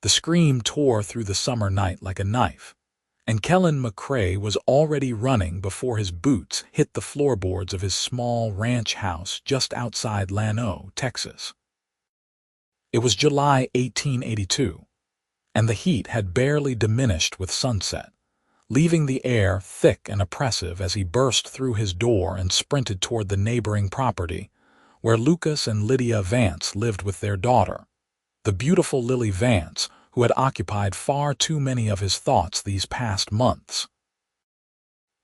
The scream tore through the summer night like a knife, and Kellan McCray was already running before his boots hit the floorboards of his small ranch house just outside Llano, Texas. It was July 1882, and the heat had barely diminished with sunset, leaving the air thick and oppressive as he burst through his door and sprinted toward the neighboring property, where Lucas and Lydia Vance lived with their daughter, the beautiful Lily Vance, who had occupied far too many of his thoughts these past months.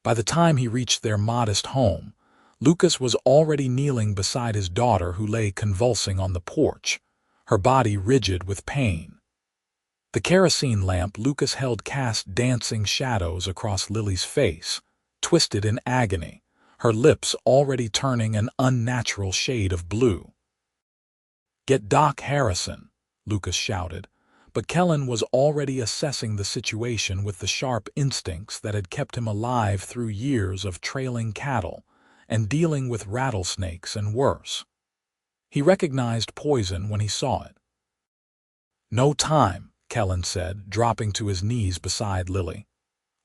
By the time he reached their modest home, Lucas was already kneeling beside his daughter, who lay convulsing on the porch, her body rigid with pain. The kerosene lamp Lucas held cast dancing shadows across Lily's face, twisted in agony, her lips already turning an unnatural shade of blue. "Get Doc Harrison," Lucas shouted, but Kellen was already assessing the situation with the sharp instincts that had kept him alive through years of trailing cattle and dealing with rattlesnakes and worse. He recognized poison when he saw it. "No time," Kellen said, dropping to his knees beside Lily.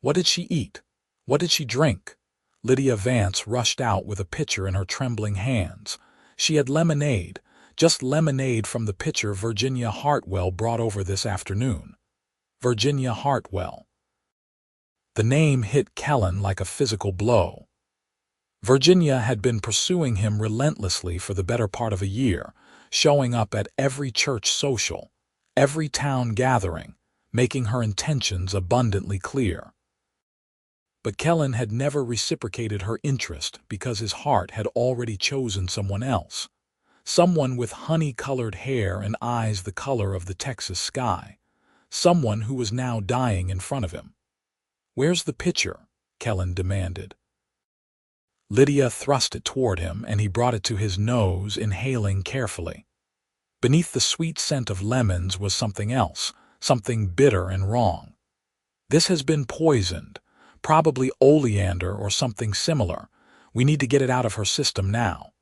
"What did she eat? What did she drink?" Lydia Vance rushed out with a pitcher in her trembling hands. She had lemonade, just lemonade from the pitcher Virginia Hartwell brought over this afternoon. Virginia Hartwell. The name hit Kellen like a physical blow. Virginia had been pursuing him relentlessly for the better part of a year, showing up at every church social, every town gathering, making her intentions abundantly clear. But Kellen had never reciprocated her interest because his heart had already chosen someone else. Someone with honey-colored hair and eyes the color of the Texas sky. Someone who was now dying in front of him. "Where's the pitcher?" Kellen demanded. Lydia thrust it toward him, and he brought it to his nose, inhaling carefully. Beneath the sweet scent of lemons was something else, something bitter and wrong. "This has been poisoned, probably oleander or something similar. We need to get it out of her system now."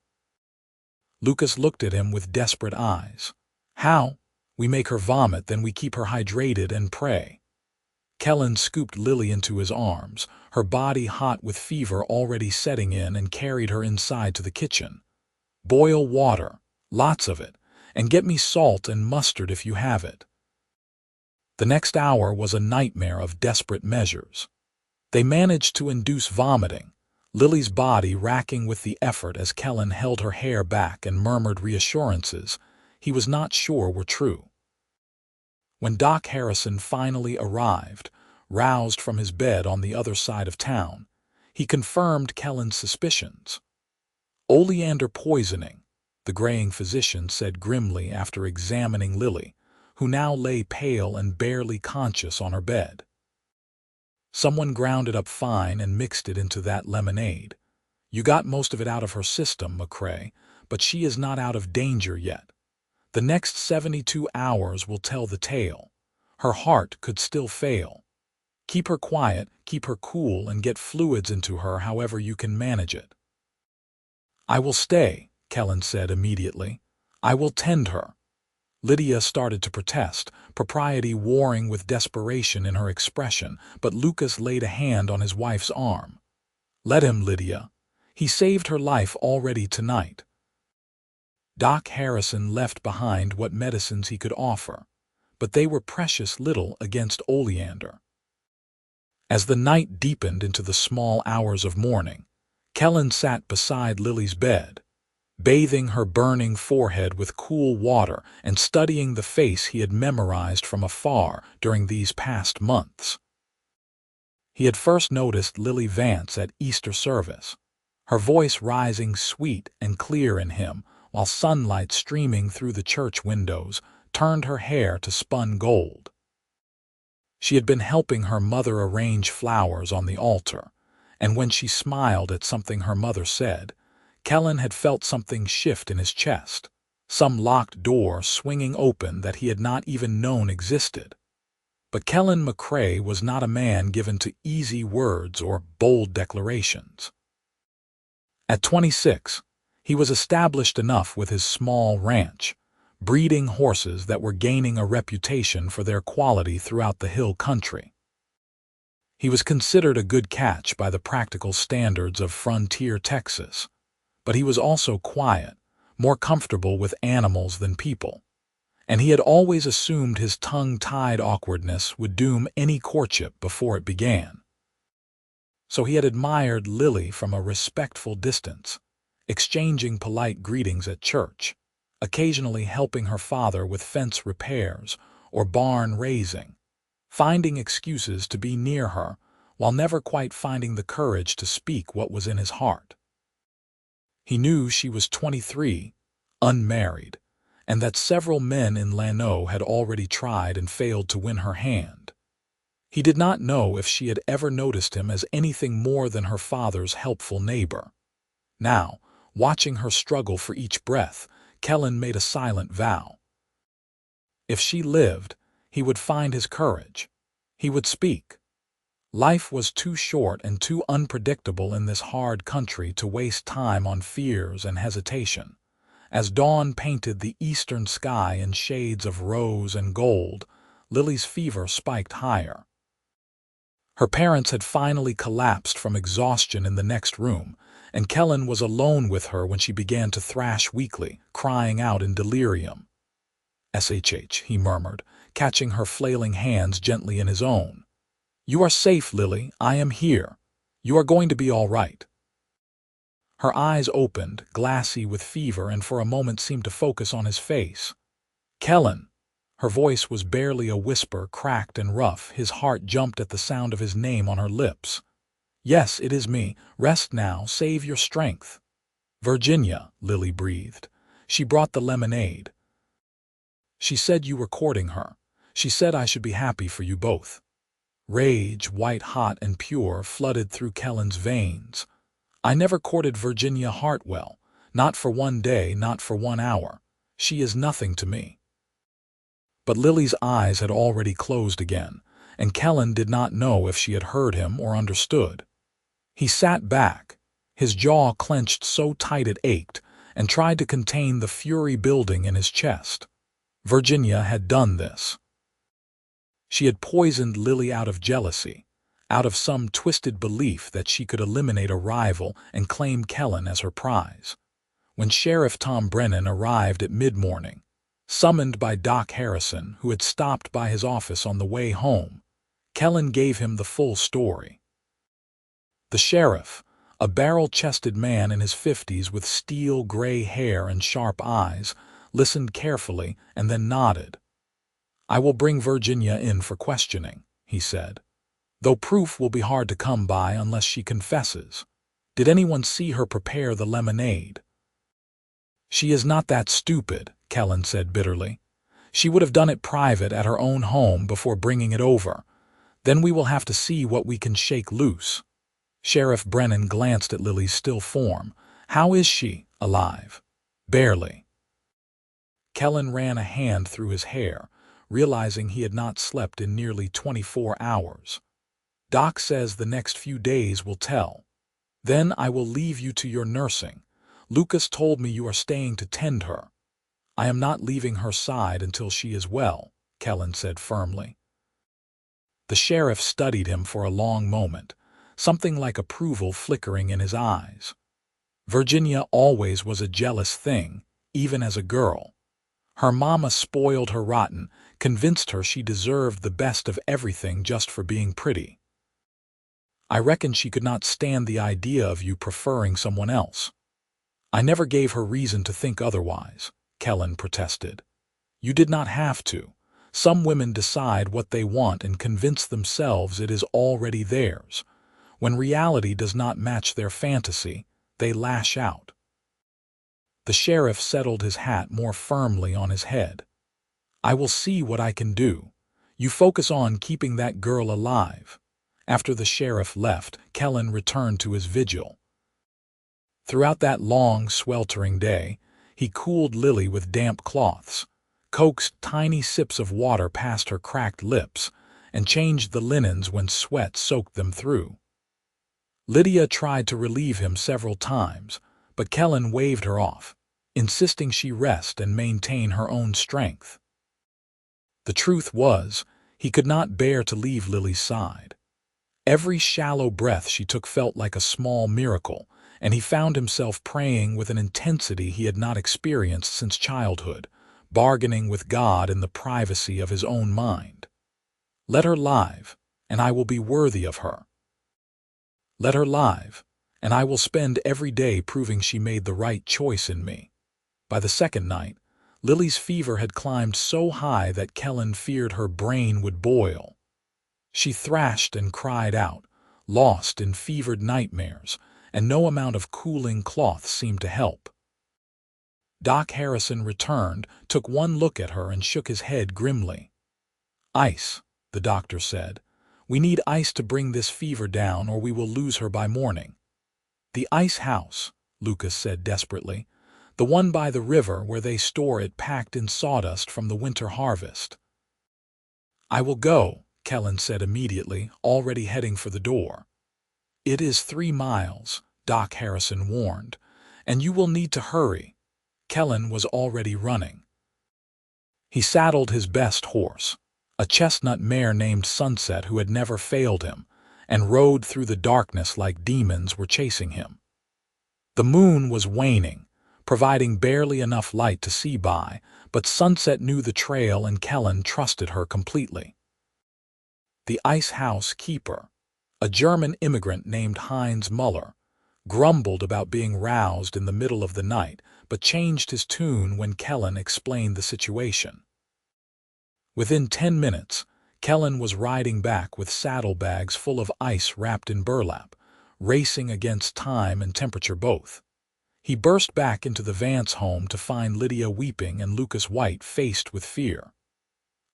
Lucas looked at him with desperate eyes. "How? We make her vomit, then we keep her hydrated and pray." Kellen scooped Lily into his arms, her body hot with fever already setting in, and carried her inside to the kitchen. "Boil water, lots of it, and get me salt and mustard if you have it." The next hour was a nightmare of desperate measures. They managed to induce vomiting, Lily's body racking with the effort as Kellen held her hair back and murmured reassurances he was not sure were true. When Doc Harrison finally arrived, roused from his bed on the other side of town, he confirmed Kellen's suspicions. "Oleander poisoning," the graying physician said grimly after examining Lily, who now lay pale and barely conscious on her bed. "Someone ground it up fine and mixed it into that lemonade. You got most of it out of her system, McCrae, but she is not out of danger yet. The next 72 hours will tell the tale. Her heart could still fail. Keep her quiet, keep her cool, and get fluids into her however you can manage it." "I will stay," Kellen said immediately. "I will tend her." Lydia started to protest, propriety warring with desperation in her expression, but Lucas laid a hand on his wife's arm. "Let him, Lydia. He saved her life already tonight." Doc Harrison left behind what medicines he could offer, but they were precious little against oleander. As the night deepened into the small hours of morning, Kellen sat beside Lily's bed, bathing her burning forehead with cool water and studying the face he had memorized from afar during these past months. He had first noticed Lily Vance at Easter service, her voice rising sweet and clear in him while sunlight streaming through the church windows turned her hair to spun gold. She had been helping her mother arrange flowers on the altar, and when she smiled at something her mother said, Kellen had felt something shift in his chest, some locked door swinging open that he had not even known existed. But Kellan McCray was not a man given to easy words or bold declarations. At 26, he was established enough with his small ranch, breeding horses that were gaining a reputation for their quality throughout the hill country. He was considered a good catch by the practical standards of frontier Texas, but he was also quiet, more comfortable with animals than people, and he had always assumed his tongue-tied awkwardness would doom any courtship before it began. So he had admired Lily from a respectful distance, exchanging polite greetings at church, occasionally helping her father with fence repairs or barn raising, finding excuses to be near her while never quite finding the courage to speak what was in his heart. He knew she was 23, unmarried, and that several men in Lano had already tried and failed to win her hand. He did not know if she had ever noticed him as anything more than her father's helpful neighbor. Now, watching her struggle for each breath, Kellen made a silent vow. If she lived, he would find his courage. He would speak. Life was too short and too unpredictable in this hard country to waste time on fears and hesitation. As dawn painted the eastern sky in shades of rose and gold, Lily's fever spiked higher. Her parents had finally collapsed from exhaustion in the next room, and Kellen was alone with her when she began to thrash weakly, crying out in delirium. "SHH," he murmured, catching her flailing hands gently in his own. "You are safe, Lily. I am here. You are going to be all right." Her eyes opened, glassy with fever, and for a moment seemed to focus on his face. "Kellen!" Her voice was barely a whisper, cracked and rough. His heart jumped at the sound of his name on her lips. "Yes, it is me. Rest now. Save your strength." "Virginia," Lily breathed. "She brought the lemonade. She said you were courting her. She said I should be happy for you both." Rage, white-hot and pure, flooded through Kellen's veins. "I never courted Virginia Hartwell. Not for one day, not for 1 hour. She is nothing to me." But Lily's eyes had already closed again, and Kellen did not know if she had heard him or understood. He sat back, his jaw clenched so tight it ached, and tried to contain the fury building in his chest. Virginia had done this. She had poisoned Lily out of jealousy, out of some twisted belief that she could eliminate a rival and claim Kellen as her prize. When Sheriff Tom Brennan arrived at mid-morning, summoned by Doc Harrison, who had stopped by his office on the way home, Kellen gave him the full story. The sheriff, a barrel-chested man in his 50s with steel gray hair and sharp eyes, listened carefully and then nodded. "I will bring Virginia in for questioning," he said, "though proof will be hard to come by unless she confesses. Did anyone see her prepare the lemonade?" "She is not that stupid," Kellen said bitterly. "She would have done it private at her own home before bringing it over. Then we will have to see what we can shake loose." Sheriff Brennan glanced at Lily's still form. "How is she? Alive?" "Barely." Kellen ran a hand through his hair, realizing he had not slept in nearly 24 hours. "Doc says the next few days will tell. Then I will leave you to your nursing. Lucas told me you are staying to tend her." "I am not leaving her side until she is well," Kellen said firmly. The sheriff studied him for a long moment, something like approval flickering in his eyes. Virginia always was a jealous thing, even as a girl. Her mama spoiled her rotten, convinced her she deserved the best of everything just for being pretty. "I reckon she could not stand the idea of you preferring someone else." "I never gave her reason to think otherwise," Kellen protested. "You did not have to. Some women decide what they want and convince themselves it is already theirs. When reality does not match their fantasy, they lash out." The sheriff settled his hat more firmly on his head. "I will see what I can do. You focus on keeping that girl alive." After the sheriff left, Kellen returned to his vigil. Throughout that long, sweltering day, he cooled Lily with damp cloths, coaxed tiny sips of water past her cracked lips, and changed the linens when sweat soaked them through. Lydia tried to relieve him several times, but Kellen waved her off. insisting she rest and maintain her own strength. The truth was, he could not bear to leave Lily's side. Every shallow breath she took felt like a small miracle, and he found himself praying with an intensity he had not experienced since childhood, bargaining with God in the privacy of his own mind. Let her live, and I will be worthy of her. Let her live, and I will spend every day proving she made the right choice in me. By the second night, Lily's fever had climbed so high that Kellen feared her brain would boil. She thrashed and cried out, lost in fevered nightmares, and no amount of cooling cloth seemed to help. Doc Harrison returned, took one look at her, and shook his head grimly. "Ice," the doctor said. "We need ice to bring this fever down, or we will lose her by morning." "The ice house," Lucas said desperately. "The one by the river where they store it packed in sawdust from the winter harvest." "I will go," Kellen said immediately, already heading for the door. "It is 3 miles," Doc Harrison warned, "and you will need to hurry." Kellen was already running. He saddled his best horse, a chestnut mare named Sunset who had never failed him, and rode through the darkness like demons were chasing him. The moon was waning, providing barely enough light to see by, but Sunset knew the trail and Kellen trusted her completely. The ice house keeper, a German immigrant named Heinz Muller, grumbled about being roused in the middle of the night, but changed his tune when Kellen explained the situation. Within 10 minutes, Kellen was riding back with saddlebags full of ice wrapped in burlap, racing against time and temperature both. He burst back into the Vance home to find Lydia weeping and Lucas white-faced with fear.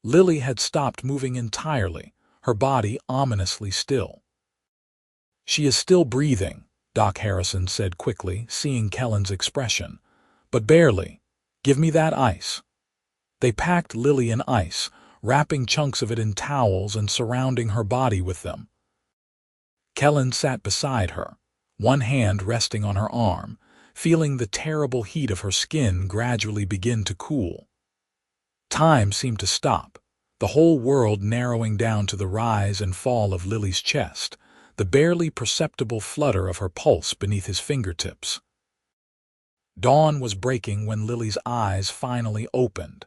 Lily had stopped moving entirely, her body ominously still. "She is still breathing," Doc Harrison said quickly, seeing Kellen's expression. "But barely. Give me that ice." They packed Lily in ice, wrapping chunks of it in towels and surrounding her body with them. Kellen sat beside her, one hand resting on her arm, feeling the terrible heat of her skin gradually begin to cool. Time seemed to stop, the whole world narrowing down to the rise and fall of Lily's chest, the barely perceptible flutter of her pulse beneath his fingertips. Dawn was breaking when Lily's eyes finally opened.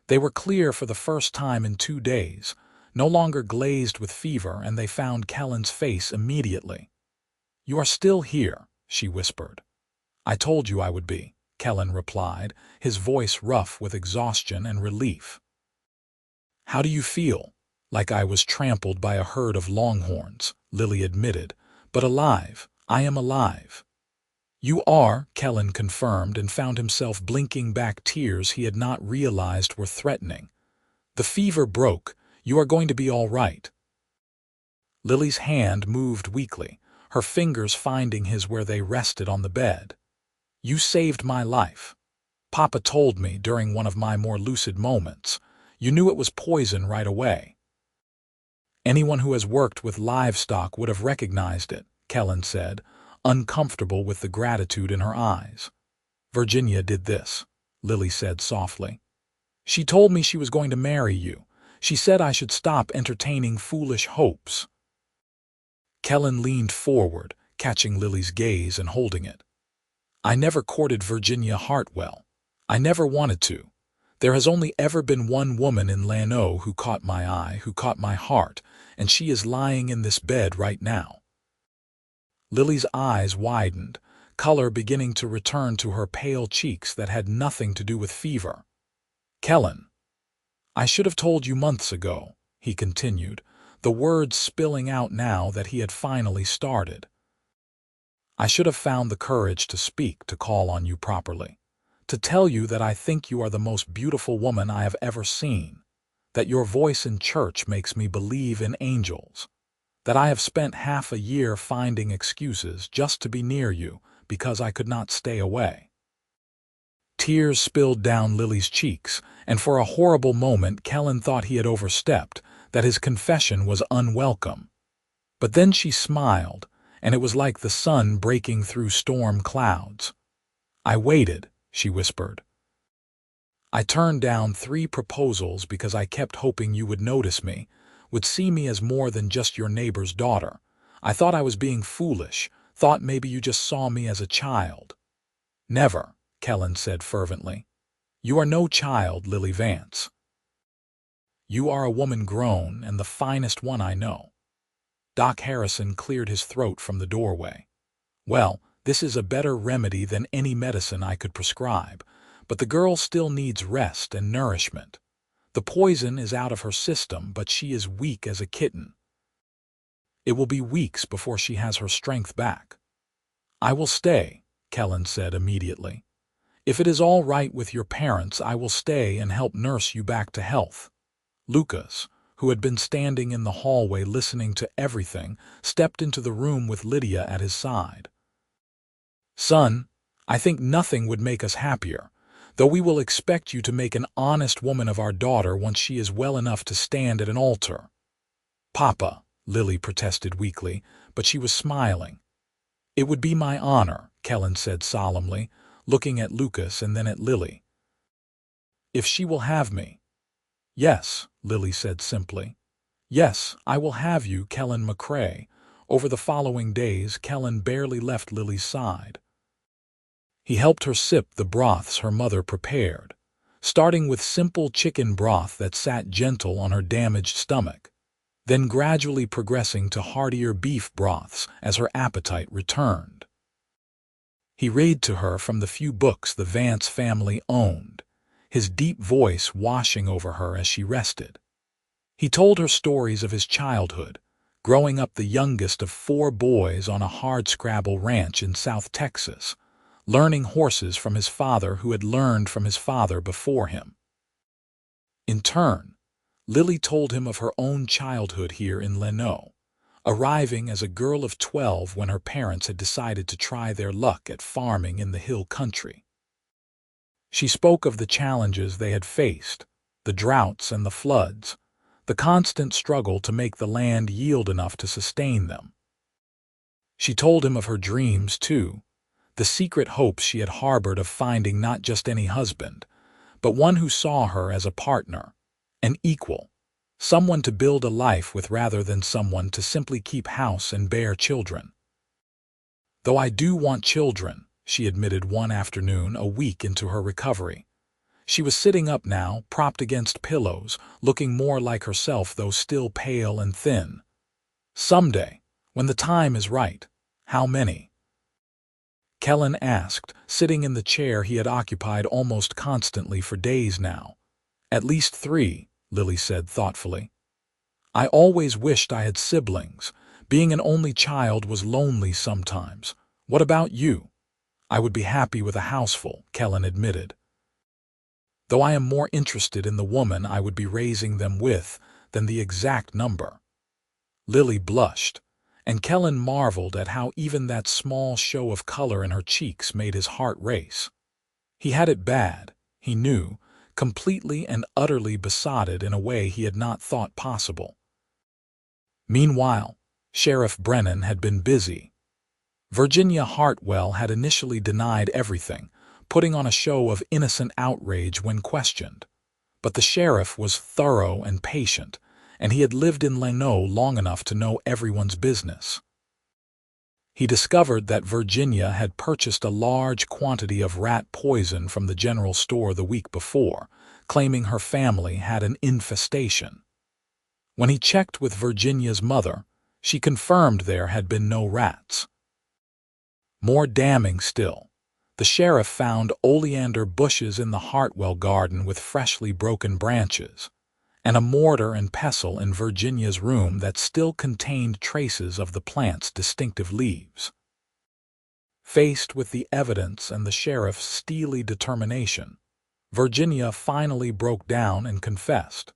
They were clear for the first time in 2 days, no longer glazed with fever, and they found Kellen's face immediately. "You are still here," she whispered. "I told you I would be," Kellen replied, his voice rough with exhaustion and relief. "How do you feel?" "Like I was trampled by a herd of longhorns," Lily admitted. "But alive. I am alive." "You are," Kellen confirmed, and found himself blinking back tears he had not realized were threatening. "The fever broke. You are going to be all right." Lily's hand moved weakly, her fingers finding his where they rested on the bed. "You saved my life. Papa told me during one of my more lucid moments. You knew it was poison right away." "Anyone who has worked with livestock would have recognized it," Kellen said, uncomfortable with the gratitude in her eyes. "Virginia did this," Lily said softly. "She told me she was going to marry you. She said I should stop entertaining foolish hopes." Kellen leaned forward, catching Lily's gaze and holding it. "I never courted Virginia Hartwell. I never wanted to. There has only ever been one woman in Lano who caught my eye, who caught my heart, and she is lying in this bed right now." Lily's eyes widened, color beginning to return to her pale cheeks that had nothing to do with fever. "Kellen, I should have told you months ago," he continued, the words spilling out now that he had finally started. "I should have found the courage to speak, to call on you properly. To tell you that I think you are the most beautiful woman I have ever seen, that your voice in church makes me believe in angels, that I have spent half a year finding excuses just to be near you because I could not stay away." Tears spilled down Lily's cheeks, and for a horrible moment Kellen thought he had overstepped, that his confession was unwelcome. But then she smiled, and it was like the sun breaking through storm clouds. "I waited," she whispered. I turned down 3 proposals because I kept hoping you would notice me, would see me as more than just your neighbor's daughter. I thought I was being foolish, thought maybe you just saw me as a child. Never, Kellen said fervently. You are no child, Lily Vance. You are a woman grown and the finest one I know. Doc Harrison cleared his throat from the doorway. Well, this is a better remedy than any medicine I could prescribe, but the girl still needs rest and nourishment. The poison is out of her system, but she is weak as a kitten. It will be weeks before she has her strength back. I will stay, Kellen said immediately. If it is all right with your parents, I will stay and help nurse you back to health. Lucas, who had been standing in the hallway listening to everything, stepped into the room with Lydia at his side. Son, I think nothing would make us happier, though we will expect you to make an honest woman of our daughter once she is well enough to stand at an altar. Papa, Lily protested weakly, but she was smiling. It would be my honor, Kellen said solemnly, looking at Lucas and then at Lily. If she will have me. Yes, Lily said simply. Yes, I will have you, Kellan McCray. Over the following days, Kellen barely left Lily's side. He helped her sip the broths her mother prepared, starting with simple chicken broth that sat gentle on her damaged stomach, then gradually progressing to heartier beef broths as her appetite returned. He read to her from the few books the Vance family owned, his deep voice washing over her as she rested. He told her stories of his childhood, growing up the youngest of 4 boys on a hardscrabble ranch in South Texas, learning horses from his father who had learned from his father before him. In turn, Lily told him of her own childhood here in Leno, arriving as a girl of 12 when her parents had decided to try their luck at farming in the hill country. She spoke of the challenges they had faced, the droughts and the floods, the constant struggle to make the land yield enough to sustain them. She told him of her dreams, too, the secret hopes she had harbored of finding not just any husband, but one who saw her as a partner, an equal, someone to build a life with rather than someone to simply keep house and bear children. Though I do want children, she admitted one afternoon a week into her recovery. She was sitting up now, propped against pillows, looking more like herself though still pale and thin. Someday, when the time is right, how many? Kellen asked, sitting in the chair he had occupied almost constantly for days now. At least 3, Lily said thoughtfully. I always wished I had siblings. Being an only child was lonely sometimes. What about you? I would be happy with a houseful, Kellen admitted. Though I am more interested in the woman I would be raising them with than the exact number. Lily blushed, and Kellen marveled at how even that small show of color in her cheeks made his heart race. He had it bad, he knew, completely and utterly besotted in a way he had not thought possible. Meanwhile, Sheriff Brennan had been busy. Virginia Hartwell had initially denied everything, putting on a show of innocent outrage when questioned. But the sheriff was thorough and patient, and he had lived in Leno long enough to know everyone's business. He discovered that Virginia had purchased a large quantity of rat poison from the general store the week before, claiming her family had an infestation. When he checked with Virginia's mother, she confirmed there had been no rats. More damning still, the sheriff found oleander bushes in the Hartwell garden with freshly broken branches, and a mortar and pestle in Virginia's room that still contained traces of the plant's distinctive leaves. Faced with the evidence and the sheriff's steely determination, Virginia finally broke down and confessed.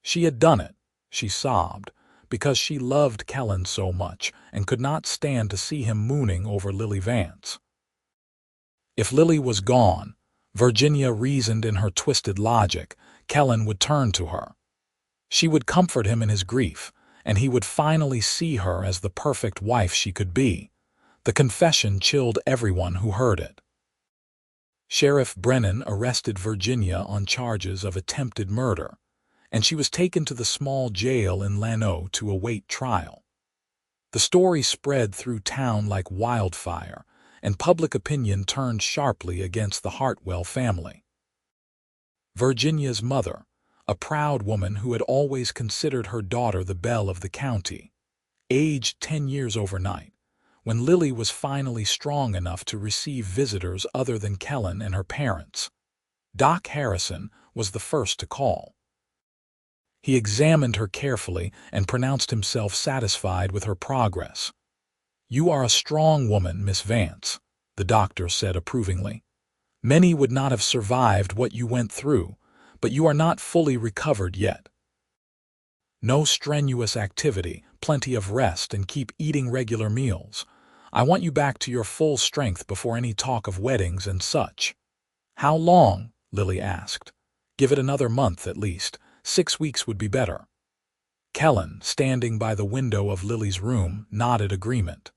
She had done it, she sobbed, because she loved Kellen so much and could not stand to see him mooning over Lily Vance. If Lily was gone, Virginia reasoned in her twisted logic, Kellen would turn to her. She would comfort him in his grief, and he would finally see her as the perfect wife she could be. The confession chilled everyone who heard it. Sheriff Brennan arrested Virginia on charges of attempted murder, and she was taken to the small jail in Lano to await trial. The story spread through town like wildfire, and public opinion turned sharply against the Hartwell family. Virginia's mother, a proud woman who had always considered her daughter the belle of the county, aged 10 years overnight, when Lily was finally strong enough to receive visitors other than Kellen and her parents. Doc Harrison was the first to call. He examined her carefully and pronounced himself satisfied with her progress. "You are a strong woman, Miss Vance," the doctor said approvingly. "Many would not have survived what you went through, but you are not fully recovered yet. No strenuous activity, plenty of rest, and keep eating regular meals. I want you back to your full strength before any talk of weddings and such." "How long?" Lily asked. "Give it another month at least. 6 weeks would be better." Kellen, standing by the window of Lily's room, nodded agreement.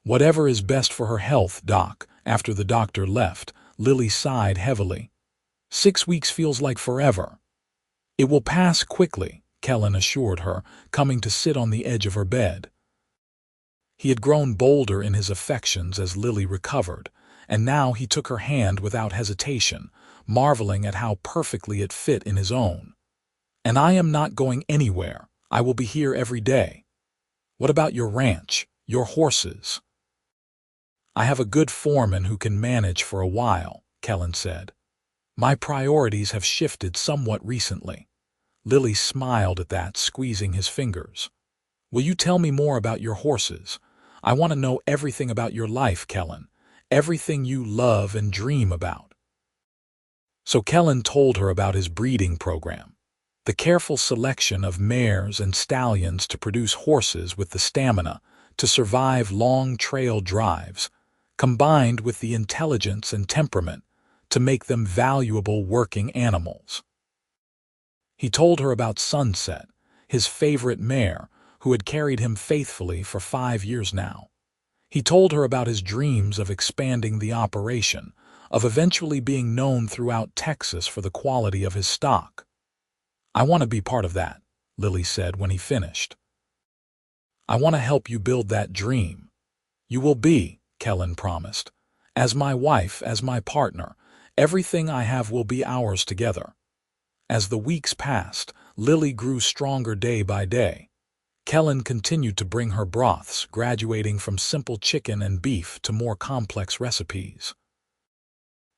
"Whatever is best for her health, Doc." After the doctor left, Lily sighed heavily. 6 weeks feels like forever." "It will pass quickly," Kellen assured her, coming to sit on the edge of her bed. He had grown bolder in his affections as Lily recovered, and now he took her hand without hesitation, marveling at how perfectly it fit in his own. "And I am not going anywhere. I will be here every day. What about your ranch, your horses?" "I have a good foreman who can manage for a while," Kellen said. "My priorities have shifted somewhat recently." Lily smiled at that, squeezing his fingers. "Will you tell me more about your horses? I want to know everything about your life, Kellen, everything you love and dream about." So Kellen told her about his breeding program, the careful selection of mares and stallions to produce horses with the stamina to survive long trail drives, combined with the intelligence and temperament to make them valuable working animals. He told her about Sunset, his favorite mare, who had carried him faithfully for 5 years now. He told her about his dreams of expanding the operation, of eventually being known throughout Texas for the quality of his stock. "I want to be part of that," Lily said when he finished. "I want to help you build that dream." "You will be," Kellen promised. "As my wife, as my partner, everything I have will be ours together." As the weeks passed, Lily grew stronger day by day. Kellen continued to bring her broths, graduating from simple chicken and beef to more complex recipes.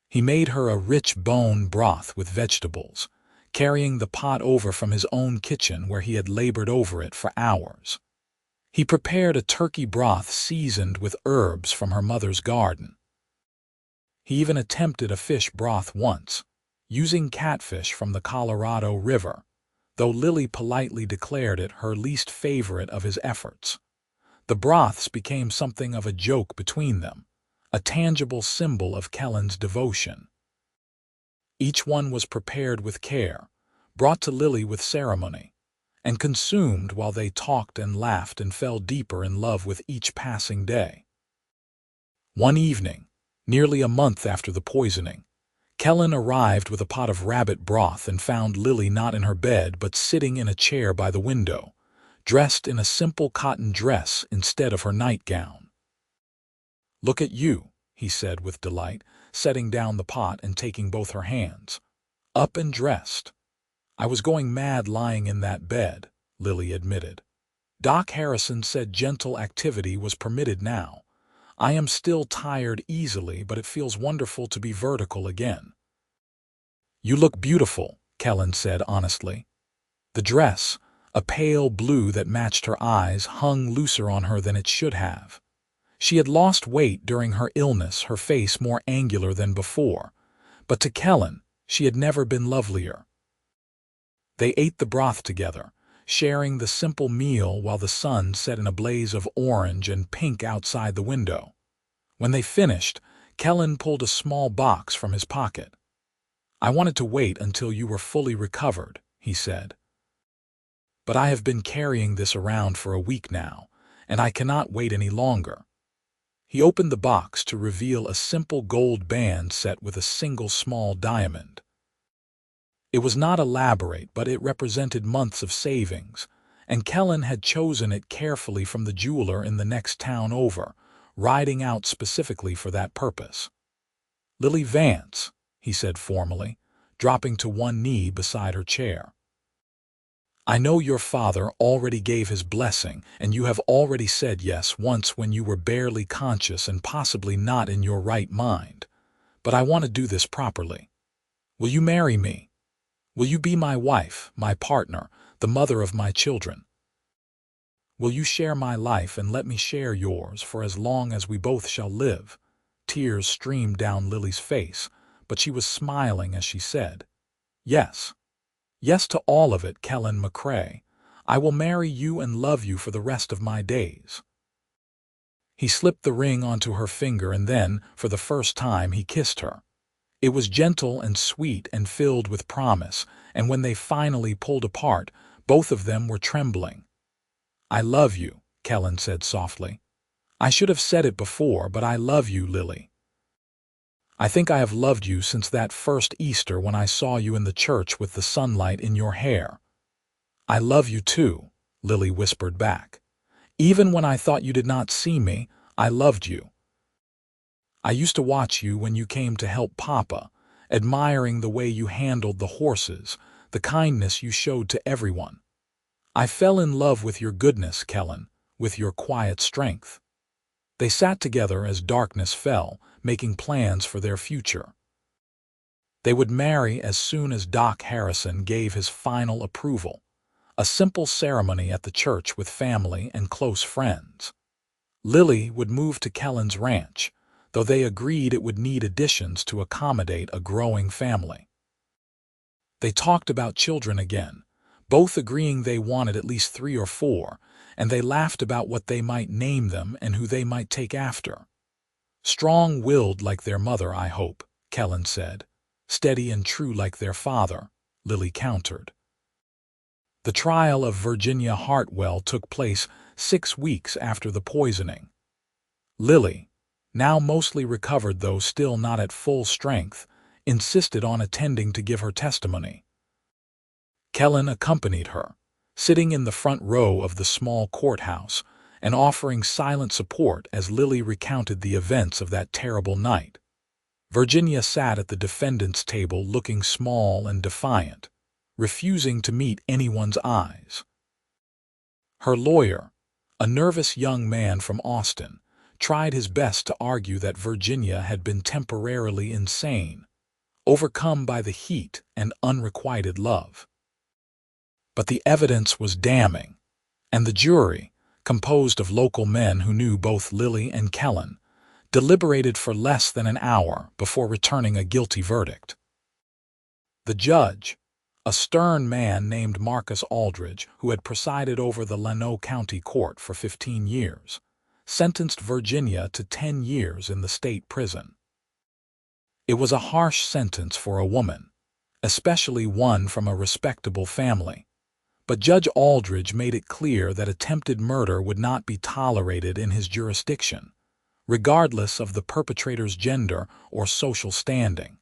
He made her a rich bone broth with vegetables, carrying the pot over from his own kitchen where he had labored over it for hours. He prepared a turkey broth seasoned with herbs from her mother's garden. He even attempted a fish broth once, using catfish from the Colorado River, though Lily politely declared it her least favorite of his efforts. The broths became something of a joke between them, a tangible symbol of Kellen's devotion. Each one was prepared with care, brought to Lily with ceremony, and consumed while they talked and laughed and fell deeper in love with each passing day. One evening, nearly a month after the poisoning, Kellen arrived with a pot of rabbit broth and found Lily not in her bed but sitting in a chair by the window, dressed in a simple cotton dress instead of her nightgown. "Look at you," he said with delight, setting down the pot and taking both her hands. "Up and dressed." "I was going mad lying in that bed," Lily admitted. "Doc Harrison said gentle activity was permitted now. I am still tired easily, but it feels wonderful to be vertical again." "You look beautiful," Kellen said honestly. The dress, a pale blue that matched her eyes, hung looser on her than it should have. She had lost weight during her illness, her face more angular than before, but to Kellen, she had never been lovelier. They ate the broth together, sharing the simple meal while the sun set in a blaze of orange and pink outside the window. When they finished, Kellen pulled a small box from his pocket. "I wanted to wait until you were fully recovered," he said. "But I have been carrying this around for a week now, and I cannot wait any longer." He opened the box to reveal a simple gold band set with a single small diamond. It was not elaborate, but it represented months of savings, and Kellen had chosen it carefully from the jeweler in the next town over, riding out specifically for that purpose. "Lily Vance," he said formally, dropping to one knee beside her chair. "I know your father already gave his blessing, and you have already said yes once when you were barely conscious and possibly not in your right mind. But I want to do this properly. Will you marry me? Will you be my wife, my partner, the mother of my children? Will you share my life and let me share yours for as long as we both shall live?" Tears streamed down Lily's face, but she was smiling as she said, "Yes. Yes to all of it, Kellan McCray. I will marry you and love you for the rest of my days." He slipped the ring onto her finger and then, for the first time, he kissed her. It was gentle and sweet and filled with promise, and when they finally pulled apart, both of them were trembling. "I love you," Kellen said softly. "I should have said it before, but I love you, Lily. I think I have loved you since that first Easter when I saw you in the church with the sunlight in your hair." "I love you too," Lily whispered back. "Even when I thought you did not see me, I loved you. I used to watch you when you came to help Papa, admiring the way you handled the horses, the kindness you showed to everyone. I fell in love with your goodness, Kellen, with your quiet strength." They sat together as darkness fell, making plans for their future. They would marry as soon as Doc Harrison gave his final approval, a simple ceremony at the church with family and close friends. Lily would move to Kellen's ranch, though they agreed it would need additions to accommodate a growing family. They talked about children again, both agreeing they wanted at least 3 or 4, and they laughed about what they might name them and who they might take after. "Strong-willed like their mother, I hope," Kellen said. "Steady and true like their father," Lily countered. The trial of Virginia Hartwell took place 6 weeks after the poisoning. Lily, now mostly recovered though still not at full strength, insisted on attending to give her testimony. Kellen accompanied her, sitting in the front row of the small courthouse and offering silent support as Lily recounted the events of that terrible night. Virginia sat at the defendant's table looking small and defiant, refusing to meet anyone's eyes. Her lawyer, a nervous young man from Austin, tried his best to argue that Virginia had been temporarily insane, overcome by the heat and unrequited love. But the evidence was damning, and the jury, composed of local men who knew both Lily and Kellen, deliberated for less than an hour before returning a guilty verdict. The judge, a stern man named Marcus Aldridge, who had presided over the Llano County Court for 15 years, sentenced Virginia to 10 years in the state prison. It was a harsh sentence for a woman, especially one from a respectable family, but Judge Aldridge made it clear that attempted murder would not be tolerated in his jurisdiction, regardless of the perpetrator's gender or social standing.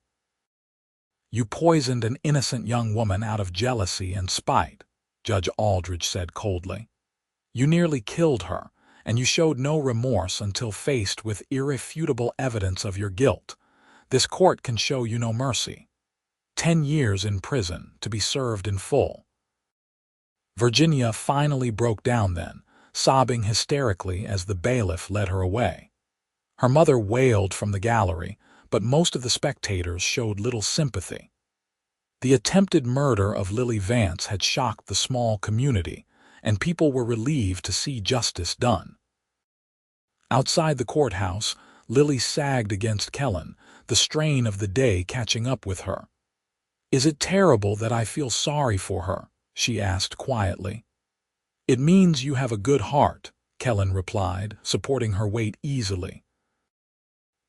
"You poisoned an innocent young woman out of jealousy and spite," Judge Aldridge said coldly. "You nearly killed her, and you showed no remorse until faced with irrefutable evidence of your guilt. This court can show you no mercy. 10 years in prison, to be served in full." Virginia finally broke down then, sobbing hysterically as the bailiff led her away. Her mother wailed from the gallery, but most of the spectators showed little sympathy. The attempted murder of Lily Vance had shocked the small community, and people were relieved to see justice done. Outside the courthouse, Lily sagged against Kellen, the strain of the day catching up with her. "Is it terrible that I feel sorry for her?" she asked quietly. "It means you have a good heart," Kellen replied, supporting her weight easily.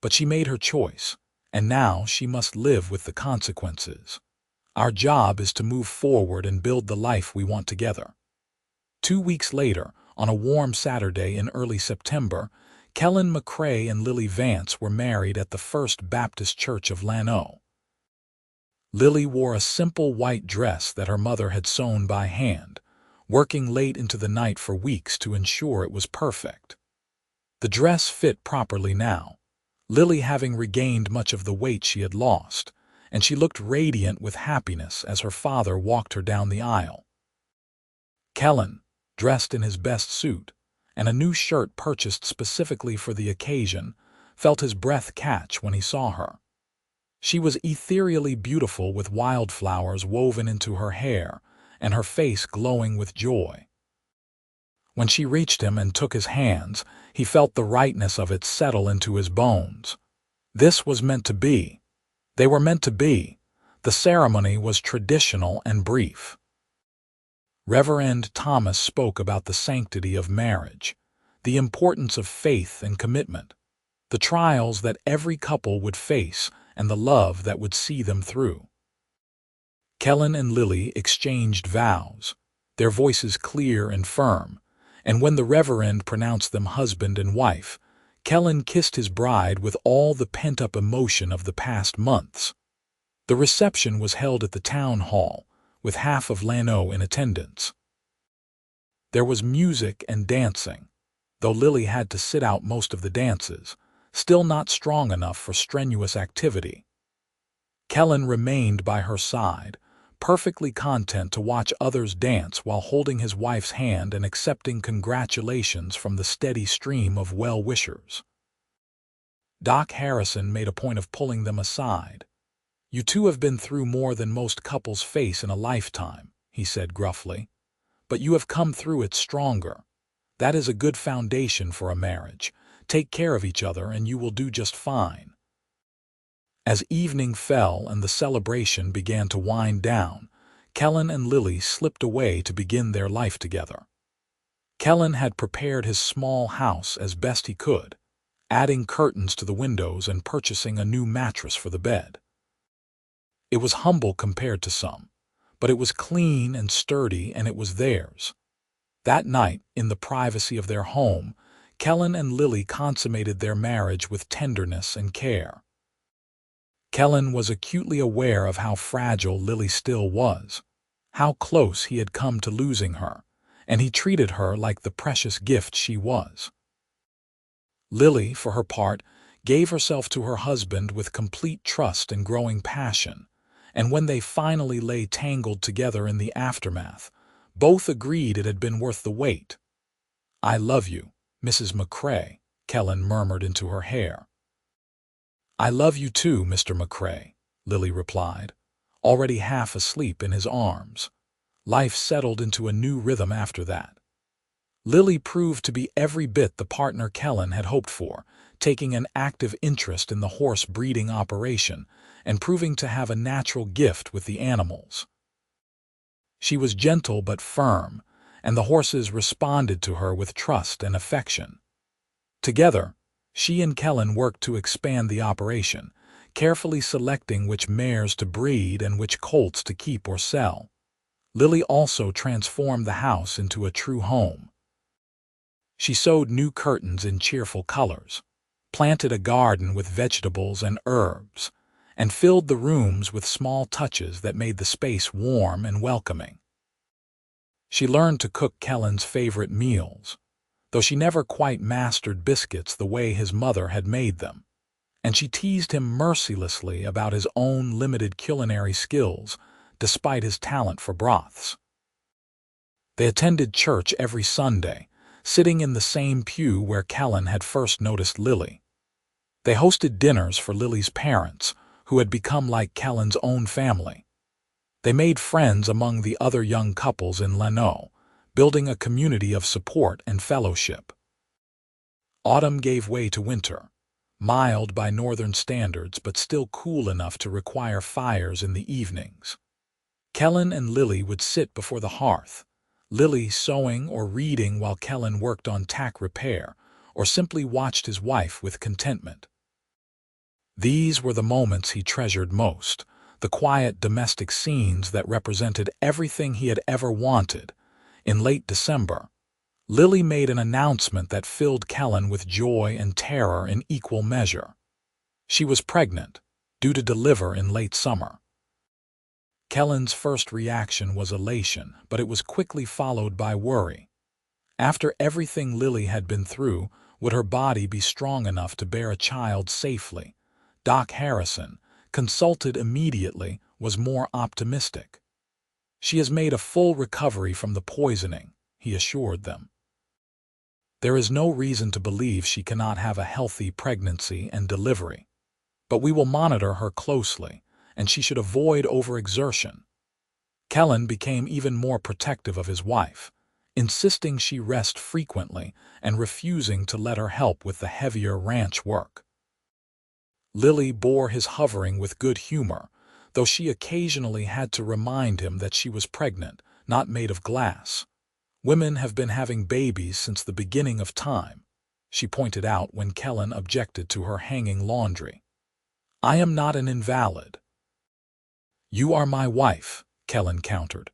"But she made her choice, and now she must live with the consequences. Our job is to move forward and build the life we want together." 2 weeks later, on a warm Saturday in early September, Kellan McCray and Lily Vance were married at the First Baptist Church of Lano. Lily wore a simple white dress that her mother had sewn by hand, working late into the night for weeks to ensure it was perfect. The dress fit properly now, Lily having regained much of the weight she had lost, and she looked radiant with happiness as her father walked her down the aisle. Kellen, dressed in his best suit, and a new shirt purchased specifically for the occasion, felt his breath catch when he saw her. She was ethereally beautiful with wildflowers woven into her hair, and her face glowing with joy. When she reached him and took his hands, he felt the rightness of it settle into his bones. This was meant to be. They were meant to be. The ceremony was traditional and brief. Reverend Thomas spoke about the sanctity of marriage, the importance of faith and commitment, the trials that every couple would face, and the love that would see them through. Kellen and Lily exchanged vows, their voices clear and firm, and when the Reverend pronounced them husband and wife, Kellen kissed his bride with all the pent-up emotion of the past months. The reception was held at the town hall, with half of Lano in attendance. There was music and dancing, though Lily had to sit out most of the dances, still not strong enough for strenuous activity. Kellen remained by her side, perfectly content to watch others dance while holding his wife's hand and accepting congratulations from the steady stream of well-wishers. Doc Harrison made a point of pulling them aside. "You two have been through more than most couples face in a lifetime," he said gruffly, "but you have come through it stronger. That is a good foundation for a marriage. Take care of each other and you will do just fine." As evening fell and the celebration began to wind down, Kellen and Lily slipped away to begin their life together. Kellen had prepared his small house as best he could, adding curtains to the windows and purchasing a new mattress for the bed. It was humble compared to some, but it was clean and sturdy, and it was theirs. That night, in the privacy of their home, Kellen and Lily consummated their marriage with tenderness and care. Kellen was acutely aware of how fragile Lily still was, how close he had come to losing her, and he treated her like the precious gift she was. Lily, for her part, gave herself to her husband with complete trust and growing passion, and when they finally lay tangled together in the aftermath, both agreed it had been worth the wait. "I love you, Mrs. McCrae," Kellen murmured into her hair. "I love you too, Mr. McCrae," Lily replied, already half asleep in his arms. Life settled into a new rhythm after that. Lily proved to be every bit the partner Kellen had hoped for, taking an active interest in the horse breeding operation and proving to have a natural gift with the animals. She was gentle but firm, and the horses responded to her with trust and affection. Together, she and Kellen worked to expand the operation, carefully selecting which mares to breed and which colts to keep or sell. Lily also transformed the house into a true home. She sewed new curtains in cheerful colors, planted a garden with vegetables and herbs, and filled the rooms with small touches that made the space warm and welcoming. She learned to cook Kellen's favorite meals, though she never quite mastered biscuits the way his mother had made them, and she teased him mercilessly about his own limited culinary skills, despite his talent for broths. They attended church every Sunday, sitting in the same pew where Kellen had first noticed Lily. They hosted dinners for Lily's parents, who had become like Kellen's own family. They made friends among the other young couples in Lano, building a community of support and fellowship. Autumn gave way to winter, mild by northern standards but still cool enough to require fires in the evenings. Kellen and Lily would sit before the hearth, Lily sewing or reading while Kellen worked on tack repair, or simply watched his wife with contentment. These were the moments he treasured most, the quiet domestic scenes that represented everything he had ever wanted. In late December, Lily made an announcement that filled Kellen with joy and terror in equal measure. She was pregnant, due to deliver in late summer. Kellen's first reaction was elation, but it was quickly followed by worry. After everything Lily had been through, would her body be strong enough to bear a child safely? Doc Harrison, consulted immediately, was more optimistic. She has made a full recovery from the poisoning, he assured them. There is no reason to believe she cannot have a healthy pregnancy and delivery. But we will monitor her closely, and she should avoid overexertion. Kellen became even more protective of his wife, insisting she rest frequently and refusing to let her help with the heavier ranch work. Lily bore his hovering with good humor, though she occasionally had to remind him that she was pregnant, not made of glass. Women have been having babies since the beginning of time, she pointed out when Kellen objected to her hanging laundry. I am not an invalid. You are my wife, Kellen countered,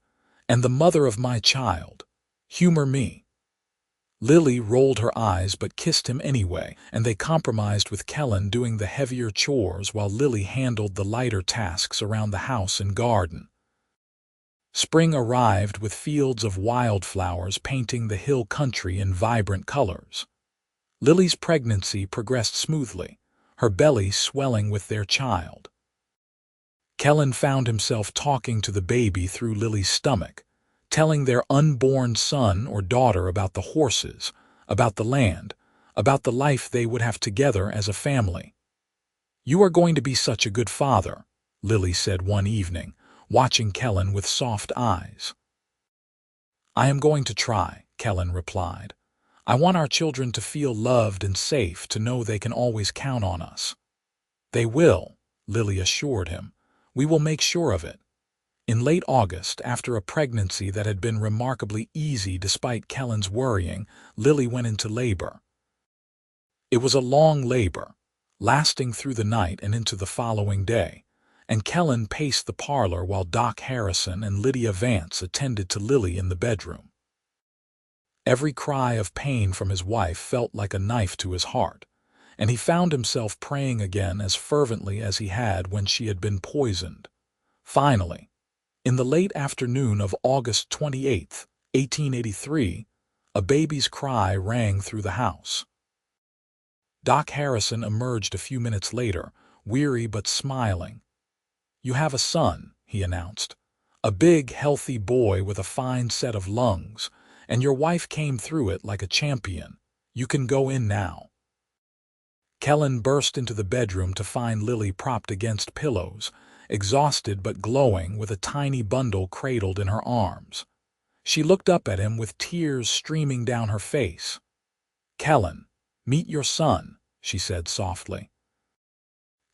and the mother of my child. Humor me. Lily rolled her eyes but kissed him anyway, and they compromised with Kellen doing the heavier chores while Lily handled the lighter tasks around the house and garden. Spring arrived with fields of wildflowers painting the hill country in vibrant colors. Lily's pregnancy progressed smoothly, her belly swelling with their child. Kellen found himself talking to the baby through Lily's stomach, telling their unborn son or daughter about the horses, about the land, about the life they would have together as a family. You are going to be such a good father, Lily said one evening, watching Kellen with soft eyes. I am going to try, Kellen replied. I want our children to feel loved and safe, to know they can always count on us. They will, Lily assured him. We will make sure of it. In late August, after a pregnancy that had been remarkably easy despite Kellen's worrying, Lily went into labor. It was a long labor, lasting through the night and into the following day, and Kellen paced the parlor while Doc Harrison and Lily Vance attended to Lily in the bedroom. Every cry of pain from his wife felt like a knife to his heart, and he found himself praying again as fervently as he had when she had been poisoned. Finally, in the late afternoon of August 28, 1883, a baby's cry rang through the house. Doc Harrison emerged a few minutes later, weary but smiling. You have a son, he announced. A big, healthy boy with a fine set of lungs, and your wife came through it like a champion. You can go in now. Kellen burst into the bedroom to find Lily propped against pillows, exhausted but glowing, with a tiny bundle cradled in her arms. She looked up at him with tears streaming down her face. Kellen, meet your son, she said softly.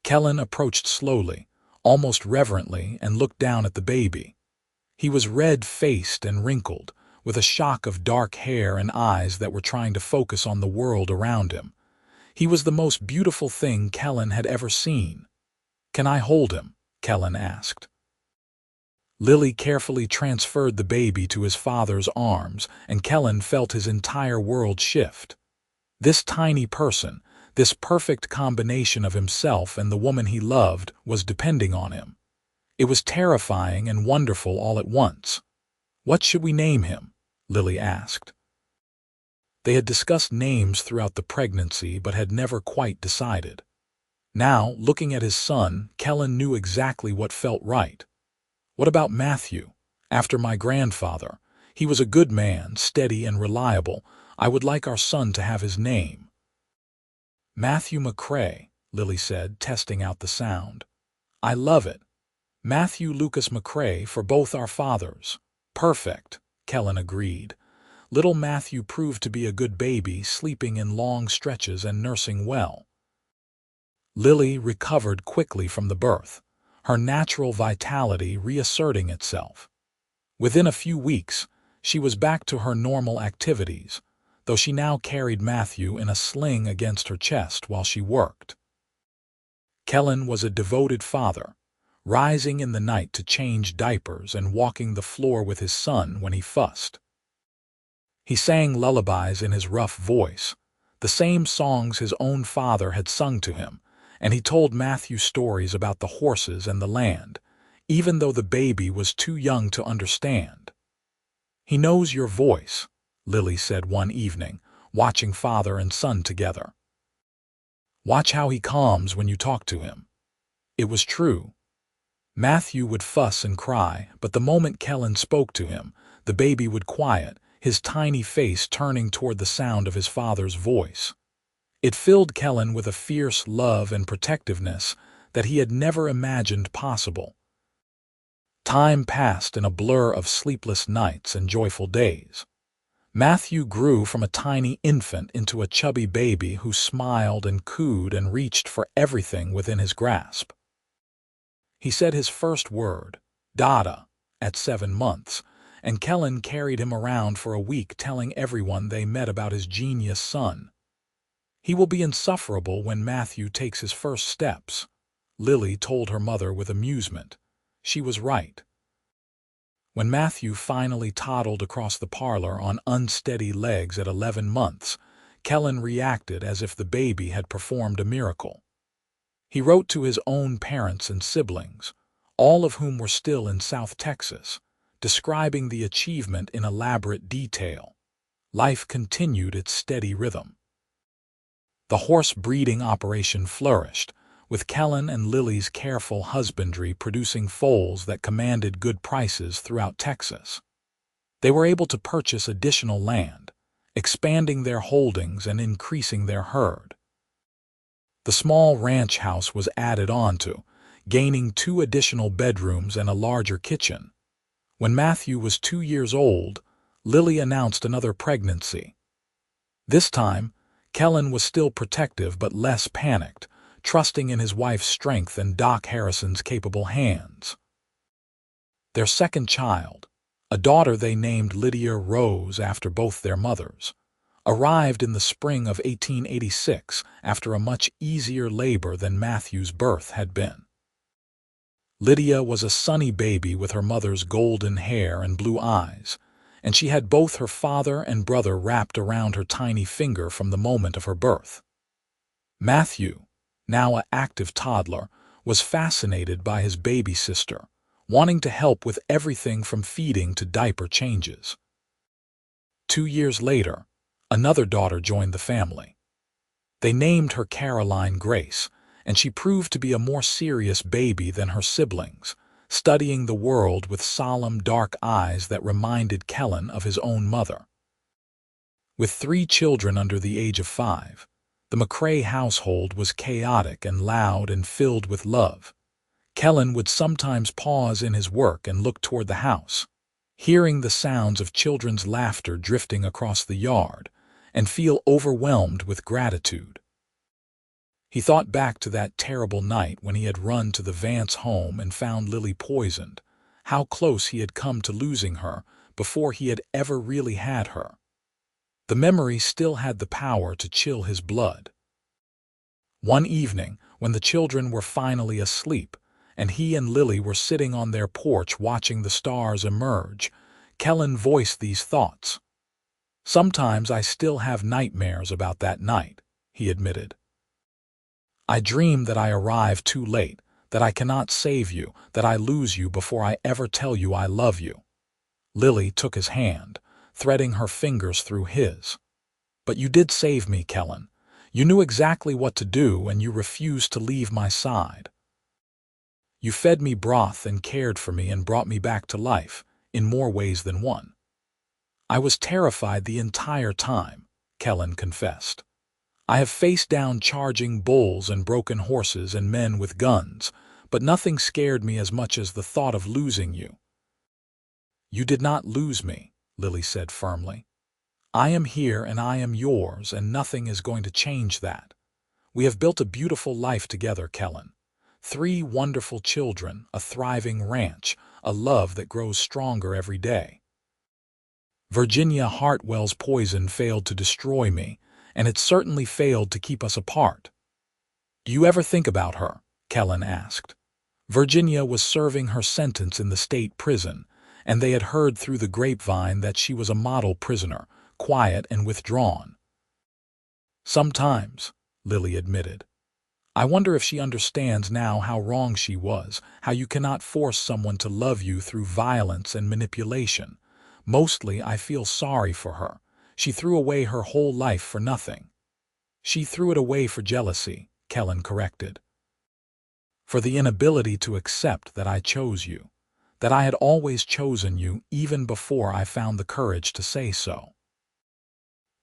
Kellen approached slowly, almost reverently, and looked down at the baby. He was red-faced and wrinkled, with a shock of dark hair and eyes that were trying to focus on the world around him. He was the most beautiful thing Kellen had ever seen. Can I hold him? Kellen asked. Lily carefully transferred the baby to his father's arms, and Kellen felt his entire world shift. This tiny person, this perfect combination of himself and the woman he loved, was depending on him. It was terrifying and wonderful all at once. What should we name him? Lily asked. They had discussed names throughout the pregnancy but had never quite decided. Now, looking at his son, Kellen knew exactly what felt right. What about Matthew? After my grandfather. He was a good man, steady and reliable. I would like our son to have his name. Matthew McCrae, Lily said, testing out the sound. I love it. Matthew Lucas McCrae for both our fathers. Perfect, Kellen agreed. Little Matthew proved to be a good baby, sleeping in long stretches and nursing well. Lily recovered quickly from the birth, her natural vitality reasserting itself. Within a few weeks, she was back to her normal activities, though she now carried Matthew in a sling against her chest while she worked. Kellen was a devoted father, rising in the night to change diapers and walking the floor with his son when he fussed. He sang lullabies in his rough voice, the same songs his own father had sung to him, and he told Matthew stories about the horses and the land, even though the baby was too young to understand. "He knows your voice," Lily said one evening, watching father and son together. "Watch how he calms when you talk to him." It was true. Matthew would fuss and cry, but the moment Kellen spoke to him, the baby would quiet, his tiny face turning toward the sound of his father's voice. It filled Kellen with a fierce love and protectiveness that he had never imagined possible. Time passed in a blur of sleepless nights and joyful days. Matthew grew from a tiny infant into a chubby baby who smiled and cooed and reached for everything within his grasp. He said his first word, "Dada," at 7 months, and Kellen carried him around for a week telling everyone they met about his genius son. "He will be insufferable when Matthew takes his first steps," Lily told her mother with amusement. She was right. When Matthew finally toddled across the parlor on unsteady legs at 11 months, Kellen reacted as if the baby had performed a miracle. He wrote to his own parents and siblings, all of whom were still in South Texas, describing the achievement in elaborate detail. Life continued its steady rhythm. The horse breeding operation flourished, with Kellen and Lily's careful husbandry producing foals that commanded good prices throughout Texas. They were able to purchase additional land, expanding their holdings and increasing their herd. The small ranch house was added onto, gaining 2 additional bedrooms and a larger kitchen. When Matthew was 2 years old, Lily announced another pregnancy. This time, Kellen was still protective but less panicked, trusting in his wife's strength and Doc Harrison's capable hands. Their second child, a daughter they named Lydia Rose after both their mothers, arrived in the spring of 1886 after a much easier labor than Matthew's birth had been. Lydia was a sunny baby with her mother's golden hair and blue eyes, and she had both her father and brother wrapped around her tiny finger from the moment of her birth. Matthew, now an active toddler, was fascinated by his baby sister, wanting to help with everything from feeding to diaper changes. 2 years later, another daughter joined the family. They named her Caroline Grace, and she proved to be a more serious baby than her siblings, studying the world with solemn, dark eyes that reminded Kellen of his own mother. With 3 children under the age of 5, the McCrae household was chaotic and loud and filled with love. Kellen would sometimes pause in his work and look toward the house, hearing the sounds of children's laughter drifting across the yard, and feel overwhelmed with gratitude. He thought back to that terrible night when he had run to the Vance home and found Lily poisoned, how close he had come to losing her before he had ever really had her. The memory still had the power to chill his blood. One evening, when the children were finally asleep, and he and Lily were sitting on their porch watching the stars emerge, Kellen voiced these thoughts. "Sometimes I still have nightmares about that night," he admitted. "I dream that I arrive too late, that I cannot save you, that I lose you before I ever tell you I love you." Lily took his hand, threading her fingers through his. "But you did save me, Kellen. You knew exactly what to do, and you refused to leave my side. You fed me broth and cared for me and brought me back to life, in more ways than one." "I was terrified the entire time," Kellen confessed. "I have faced down charging bulls and broken horses and men with guns, but nothing scared me as much as the thought of losing you." "You did not lose me," Lily said firmly. "I am here and I am yours, and nothing is going to change that. We have built a beautiful life together, Kellen. 3 wonderful children, a thriving ranch, a love that grows stronger every day. Virginia Hartwell's poison failed to destroy me, and it certainly failed to keep us apart." "Do you ever think about her?" Kellen asked. Virginia was serving her sentence in the state prison, and they had heard through the grapevine that she was a model prisoner, quiet and withdrawn. "Sometimes," Lily admitted. "I wonder if she understands now how wrong she was, how you cannot force someone to love you through violence and manipulation. Mostly I feel sorry for her. She threw away her whole life for nothing." "She threw it away for jealousy," Kellen corrected. "For the inability to accept that I chose you, that I had always chosen you even before I found the courage to say so."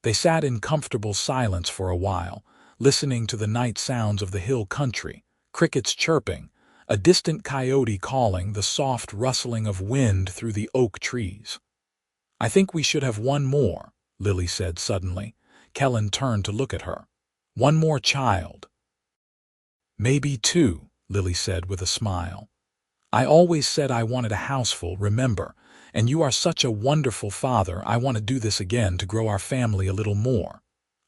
They sat in comfortable silence for a while, listening to the night sounds of the hill country, crickets chirping, a distant coyote calling, the soft rustling of wind through the oak trees. "I think we should have one more," Lily said suddenly. Kellen turned to look at her. "One more child." "Maybe two," Lily said with a smile. "I always said I wanted a houseful, remember, and you are such a wonderful father. I want to do this again to grow our family a little more."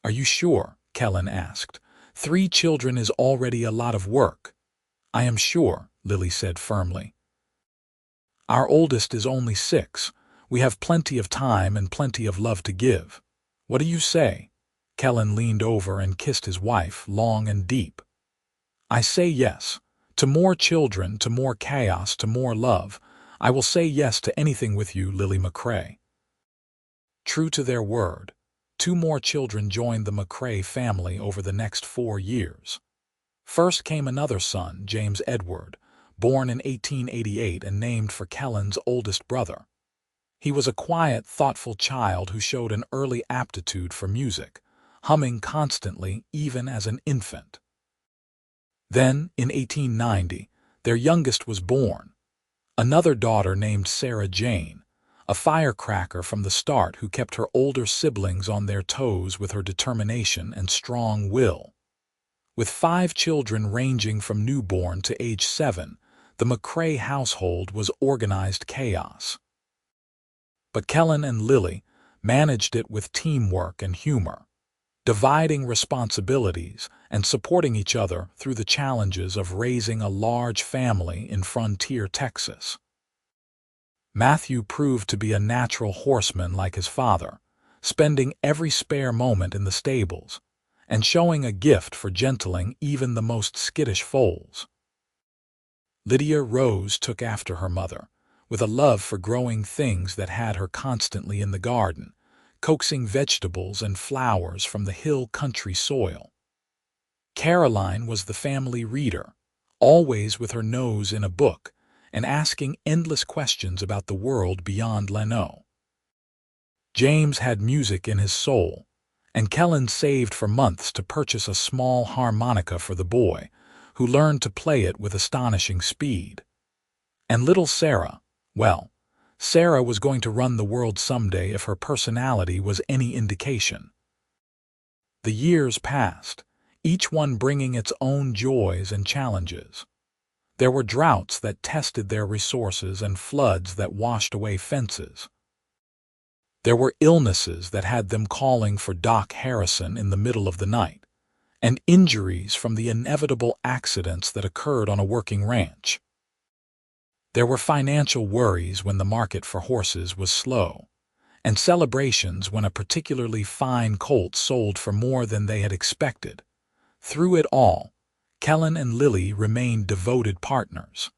"Are you sure?" Kellen asked. "3 children is already a lot of work." "I am sure," Lily said firmly. "Our oldest is only 6. We have plenty of time and plenty of love to give. What do you say?" Kellen leaned over and kissed his wife long and deep. "I say yes. To more children, to more chaos, to more love. I will say yes to anything with you, Lily McCrae." True to their word, 2 more children joined the McCrae family over the next 4 years. First came another son, James Edward, born in 1888 and named for Kellen's oldest brother. He was a quiet, thoughtful child who showed an early aptitude for music, humming constantly even as an infant. Then, in 1890, their youngest was born. Another daughter named Sarah Jane, a firecracker from the start who kept her older siblings on their toes with her determination and strong will. With 5 children ranging from newborn to age 7, the McCrae household was organized chaos. But Kellen and Lily managed it with teamwork and humor, dividing responsibilities and supporting each other through the challenges of raising a large family in frontier Texas. Matthew proved to be a natural horseman like his father, spending every spare moment in the stables and showing a gift for gentling even the most skittish foals. Lydia Rose took after her mother, with a love for growing things that had her constantly in the garden, coaxing vegetables and flowers from the hill country soil. Caroline was the family reader, always with her nose in a book and asking endless questions about the world beyond Leno. James had music in his soul, and Kellen saved for months to purchase a small harmonica for the boy, who learned to play it with astonishing speed. And little Sarah, well, Sarah was going to run the world someday if her personality was any indication. The years passed, each one bringing its own joys and challenges. There were droughts that tested their resources and floods that washed away fences. There were illnesses that had them calling for Doc Harrison in the middle of the night, and injuries from the inevitable accidents that occurred on a working ranch. There were financial worries when the market for horses was slow, and celebrations when a particularly fine colt sold for more than they had expected. Through it all, Kellen and Lily remained devoted partners.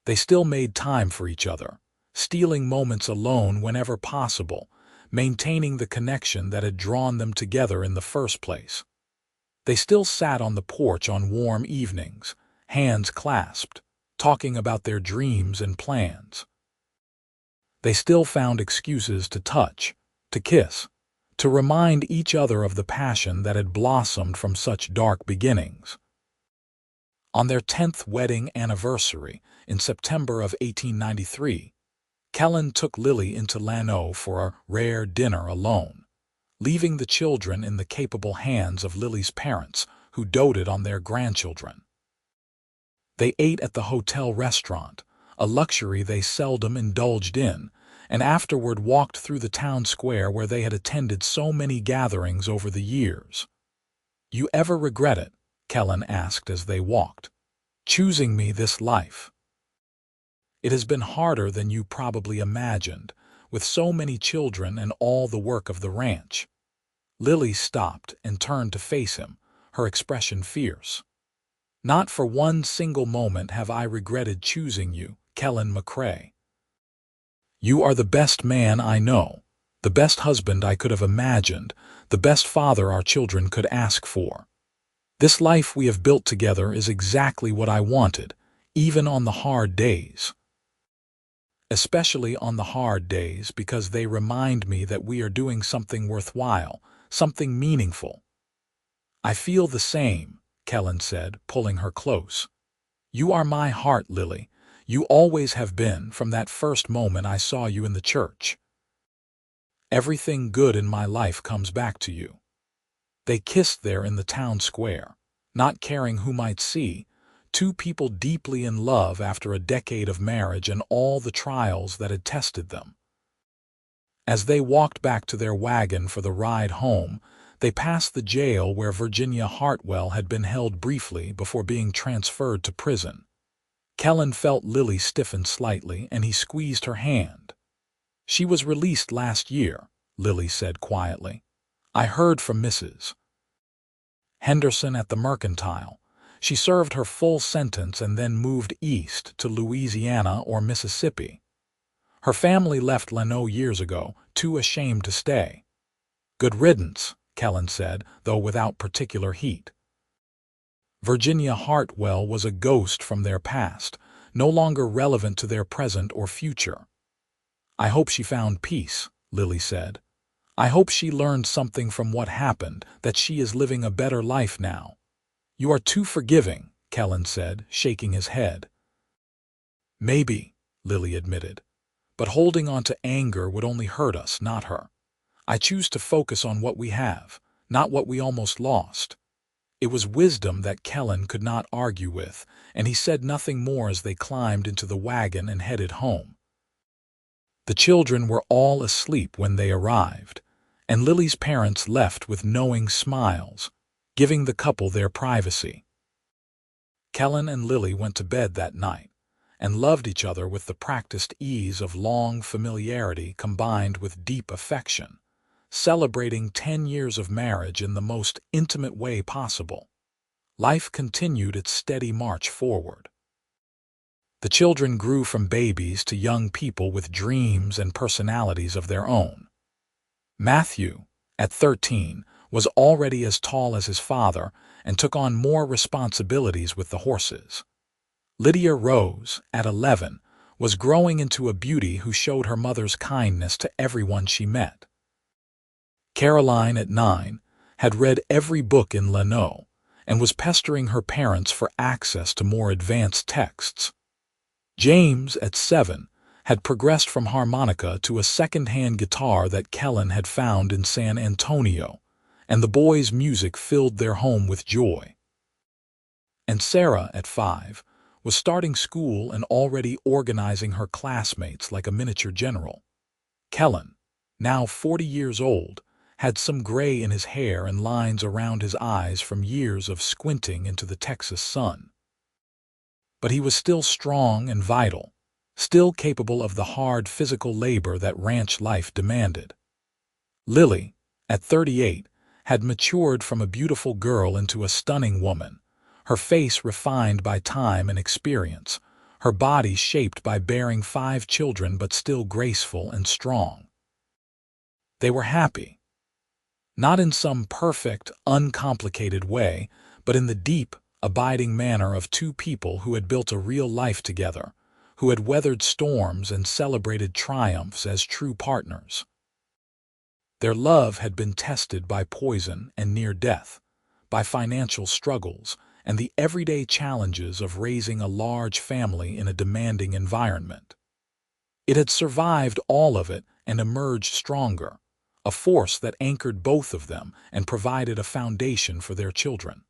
They still made time for each other, stealing moments alone whenever possible, maintaining the connection that had drawn them together in the first place. They still sat on the porch on warm evenings, hands clasped, talking about their dreams and plans. They still found excuses to touch, to kiss, to remind each other of the passion that had blossomed from such dark beginnings. On their 10th wedding anniversary, in September of 1893, Kellen took Lily into Lano for a rare dinner alone, leaving the children in the capable hands of Lily's parents, who doted on their grandchildren. They ate at the hotel restaurant, a luxury they seldom indulged in, and afterward walked through the town square where they had attended so many gatherings over the years. "You ever regret it?" Kellen asked as they walked. "Choosing me this life?" "It has been harder than you probably imagined. with so many children and all the work of the ranch. Lily stopped and turned to face him, her expression fierce. "Not for one single moment have I regretted choosing you, Kellan McCray. You are the best man I know, the best husband I could have imagined, the best father our children could ask for. This life we have built together is exactly what I wanted, even on the hard days. Especially on the hard days, because they remind me that we are doing something worthwhile, something meaningful." "I feel the same," Kellen said, pulling her close. "You are my heart, Lily. You always have been, from that first moment I saw you in the church. Everything good in my life comes back to you." They kissed there in the town square, not caring who might see, two people deeply in love after a decade of marriage and all the trials that had tested them. As they walked back to their wagon for the ride home, they passed the jail where Virginia Hartwell had been held briefly before being transferred to prison. Kellen felt Lily stiffen slightly, and he squeezed her hand. "She was released last year," Lily said quietly. "I heard from Mrs. Henderson at the Mercantile. She served her full sentence and then moved east to Louisiana or Mississippi. Her family left Lano years ago, too ashamed to stay." "Good riddance," Kellen said, though without particular heat. Virginia Hartwell was a ghost from their past, no longer relevant to their present or future. "I hope she found peace," Lily said. "I hope she learned something from what happened, that she is living a better life now." "You are too forgiving," Kellen said, shaking his head. "Maybe," Lily admitted. "But holding on to anger would only hurt us, not her. I choose to focus on what we have, not what we almost lost." It was wisdom that Kellen could not argue with, and he said nothing more as they climbed into the wagon and headed home. The children were all asleep when they arrived, and Lily's parents left with knowing smiles, giving the couple their privacy. Kellen and Lily went to bed that night, and loved each other with the practiced ease of long familiarity combined with deep affection, celebrating 10 years of marriage in the most intimate way possible. Life continued its steady march forward. The children grew from babies to young people with dreams and personalities of their own. Matthew, at 13, was already as tall as his father and took on more responsibilities with the horses. Lydia Rose, at 11, was growing into a beauty who showed her mother's kindness to everyone she met. Caroline, at 9, had read every book in Lano and was pestering her parents for access to more advanced texts. James, at 7, had progressed from harmonica to a second-hand guitar that Kellen had found in San Antonio, and the boys' music filled their home with joy. And Sarah, at 5, was starting school and already organizing her classmates like a miniature general. Kellen, now 40 years old, had some gray in his hair and lines around his eyes from years of squinting into the Texas sun. But he was still strong and vital, still capable of the hard physical labor that ranch life demanded. Lily, at 38, had matured from a beautiful girl into a stunning woman, her face refined by time and experience, her body shaped by bearing 5 children but still graceful and strong. They were happy. Not in some perfect, uncomplicated way, but in the deep, abiding manner of two people who had built a real life together, who had weathered storms and celebrated triumphs as true partners. Their love had been tested by poison and near death, by financial struggles, and the everyday challenges of raising a large family in a demanding environment. It had survived all of it and emerged stronger, a force that anchored both of them and provided a foundation for their children.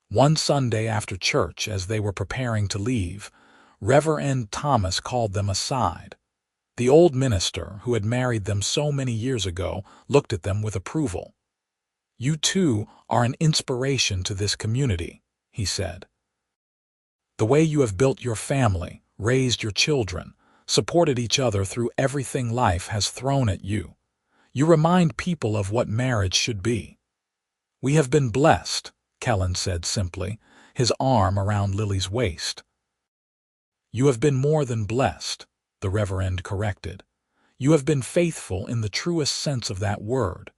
One Sunday after church, as they were preparing to leave, Reverend Thomas called them aside. The old minister, who had married them so many years ago, looked at them with approval. "You two are an inspiration to this community," he said. "The way you have built your family, raised your children, supported each other through everything life has thrown at you. You remind people of what marriage should be. We have been blessed, Kellen said simply, his arm around Lily's waist. You have been more than blessed, the Reverend corrected. You have been faithful in the truest sense of that word.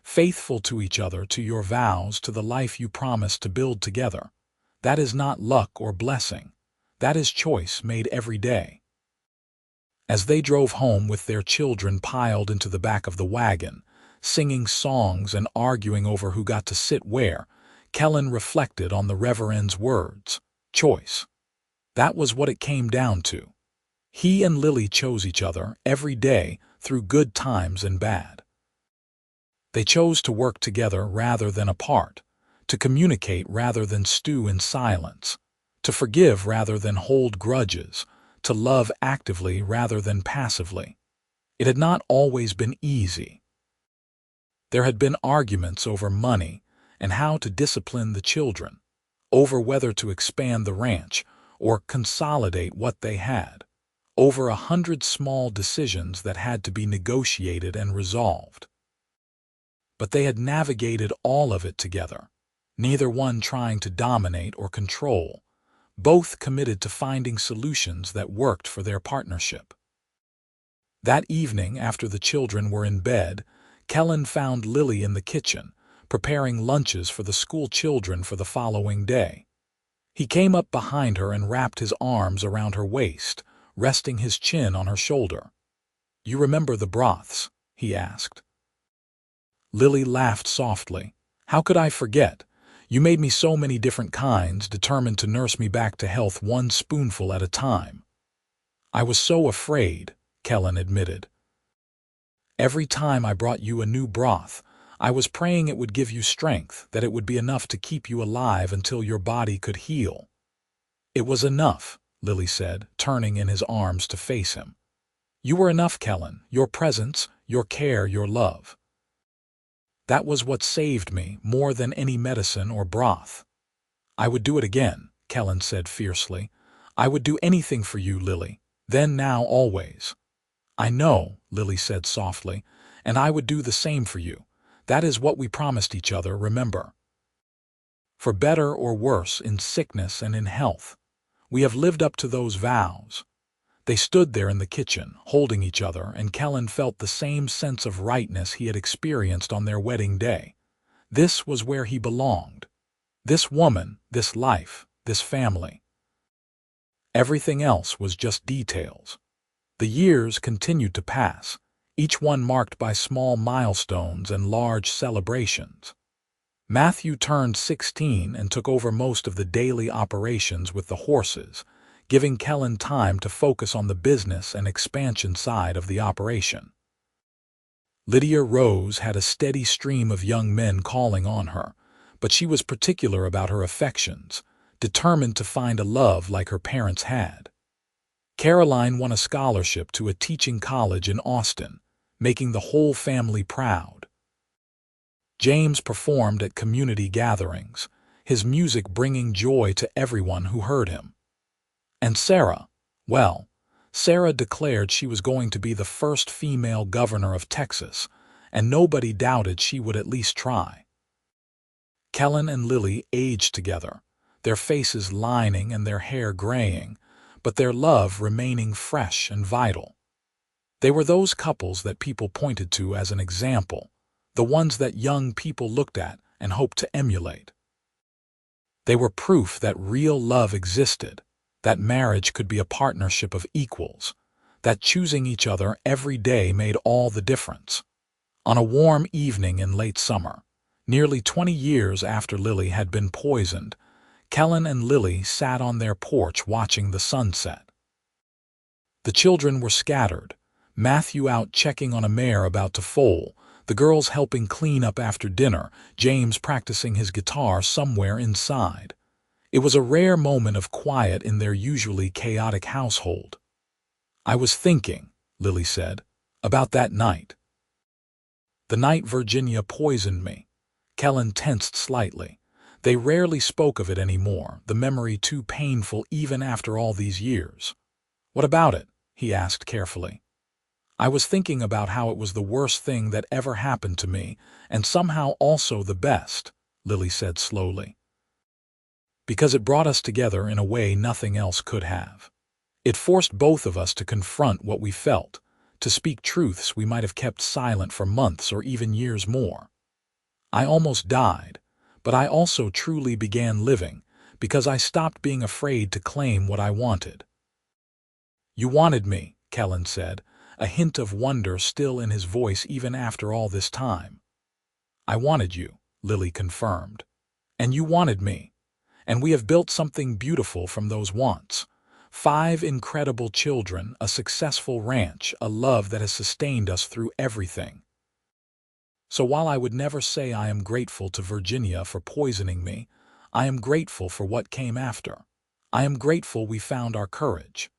Faithful to each other, to your vows, to the life you promised to build together. That is not luck or blessing. That is choice made every day. As they drove home with their children piled into the back of the wagon, singing songs and arguing over who got to sit where, Kellen reflected on the Reverend's words. Choice. That was what it came down to. He and Lily chose each other every day through good times and bad. They chose to work together rather than apart, to communicate rather than stew in silence, to forgive rather than hold grudges, to love actively rather than passively. It had not always been easy. There had been arguments over money and how to discipline the children, over whether to expand the ranch or consolidate what they had, over 100 small decisions that had to be negotiated and resolved. But they had navigated all of it together, neither one trying to dominate or control, both committed to finding solutions that worked for their partnership. That evening, after the children were in bed, Kellen found Lily in the kitchen, preparing lunches for the school children for the following day. He came up behind her and wrapped his arms around her waist, resting his chin on her shoulder. "You remember the broths?" he asked. Lily laughed softly. "How could I forget? You made me so many different kinds, determined to nurse me back to health one spoonful at a time." "I was so afraid," Kellen admitted. "Every time I brought you a new broth, I was praying it would give you strength, that it would be enough to keep you alive until your body could heal." "It was enough," Lily said, turning in his arms to face him. "You were enough, Kellen. Your presence, your care, your love. That was what saved me more than any medicine or broth." "I would do it again," Kellen said fiercely. "I would do anything for you, Lily. Then, now, always." "I know," Lily said softly, "and I would do the same for you. That is what we promised each other, remember. For better or worse, in sickness and in health. We have lived up to those vows." They stood there in the kitchen, holding each other, and Kellen felt the same sense of rightness he had experienced on their wedding day. This was where he belonged. This woman, this life, this family. Everything else was just details. The years continued to pass, each one marked by small milestones and large celebrations. Matthew turned 16 and took over most of the daily operations with the horses, giving Kellen time to focus on the business and expansion side of the operation. Lydia Rose had a steady stream of young men calling on her, but she was particular about her affections, determined to find a love like her parents had. Caroline won a scholarship to a teaching college in Austin, making the whole family proud. James performed at community gatherings, his music bringing joy to everyone who heard him. And Sarah, well, Sarah declared she was going to be the first female governor of Texas, and nobody doubted she would at least try. Kellen and Lily aged together, their faces lining and their hair graying, but their love remaining fresh and vital. They were those couples that people pointed to as an example, the ones that young people looked at and hoped to emulate. They were proof that real love existed, that marriage could be a partnership of equals, that choosing each other every day made all the difference. On a warm evening in late summer, nearly 20 years after Lily had been poisoned, Kellen and Lily sat on their porch watching the sunset. The children were scattered, Matthew out checking on a mare about to foal, the girls helping clean up after dinner, James practicing his guitar somewhere inside. It was a rare moment of quiet in their usually chaotic household. "I was thinking," Lily said, "about that night. The night Virginia poisoned me." Kellen tensed slightly. They rarely spoke of it anymore, the memory too painful even after all these years. "What about it?" he asked carefully. I was thinking about how it was the worst thing that ever happened to me, and somehow also the best, Lily said slowly. Because it brought us together in a way nothing else could have. It forced both of us to confront what we felt, to speak truths we might have kept silent for months or even years more. I almost died, but I also truly began living, because I stopped being afraid to claim what I wanted. You wanted me, Kellen said, a hint of wonder still in his voice even after all this time. I wanted you, Lily confirmed. And you wanted me. And we have built something beautiful from those wants. 5 incredible children, a successful ranch, a love that has sustained us through everything. So while I would never say I am grateful to Virginia for poisoning me, I am grateful for what came after. I am grateful we found our courage.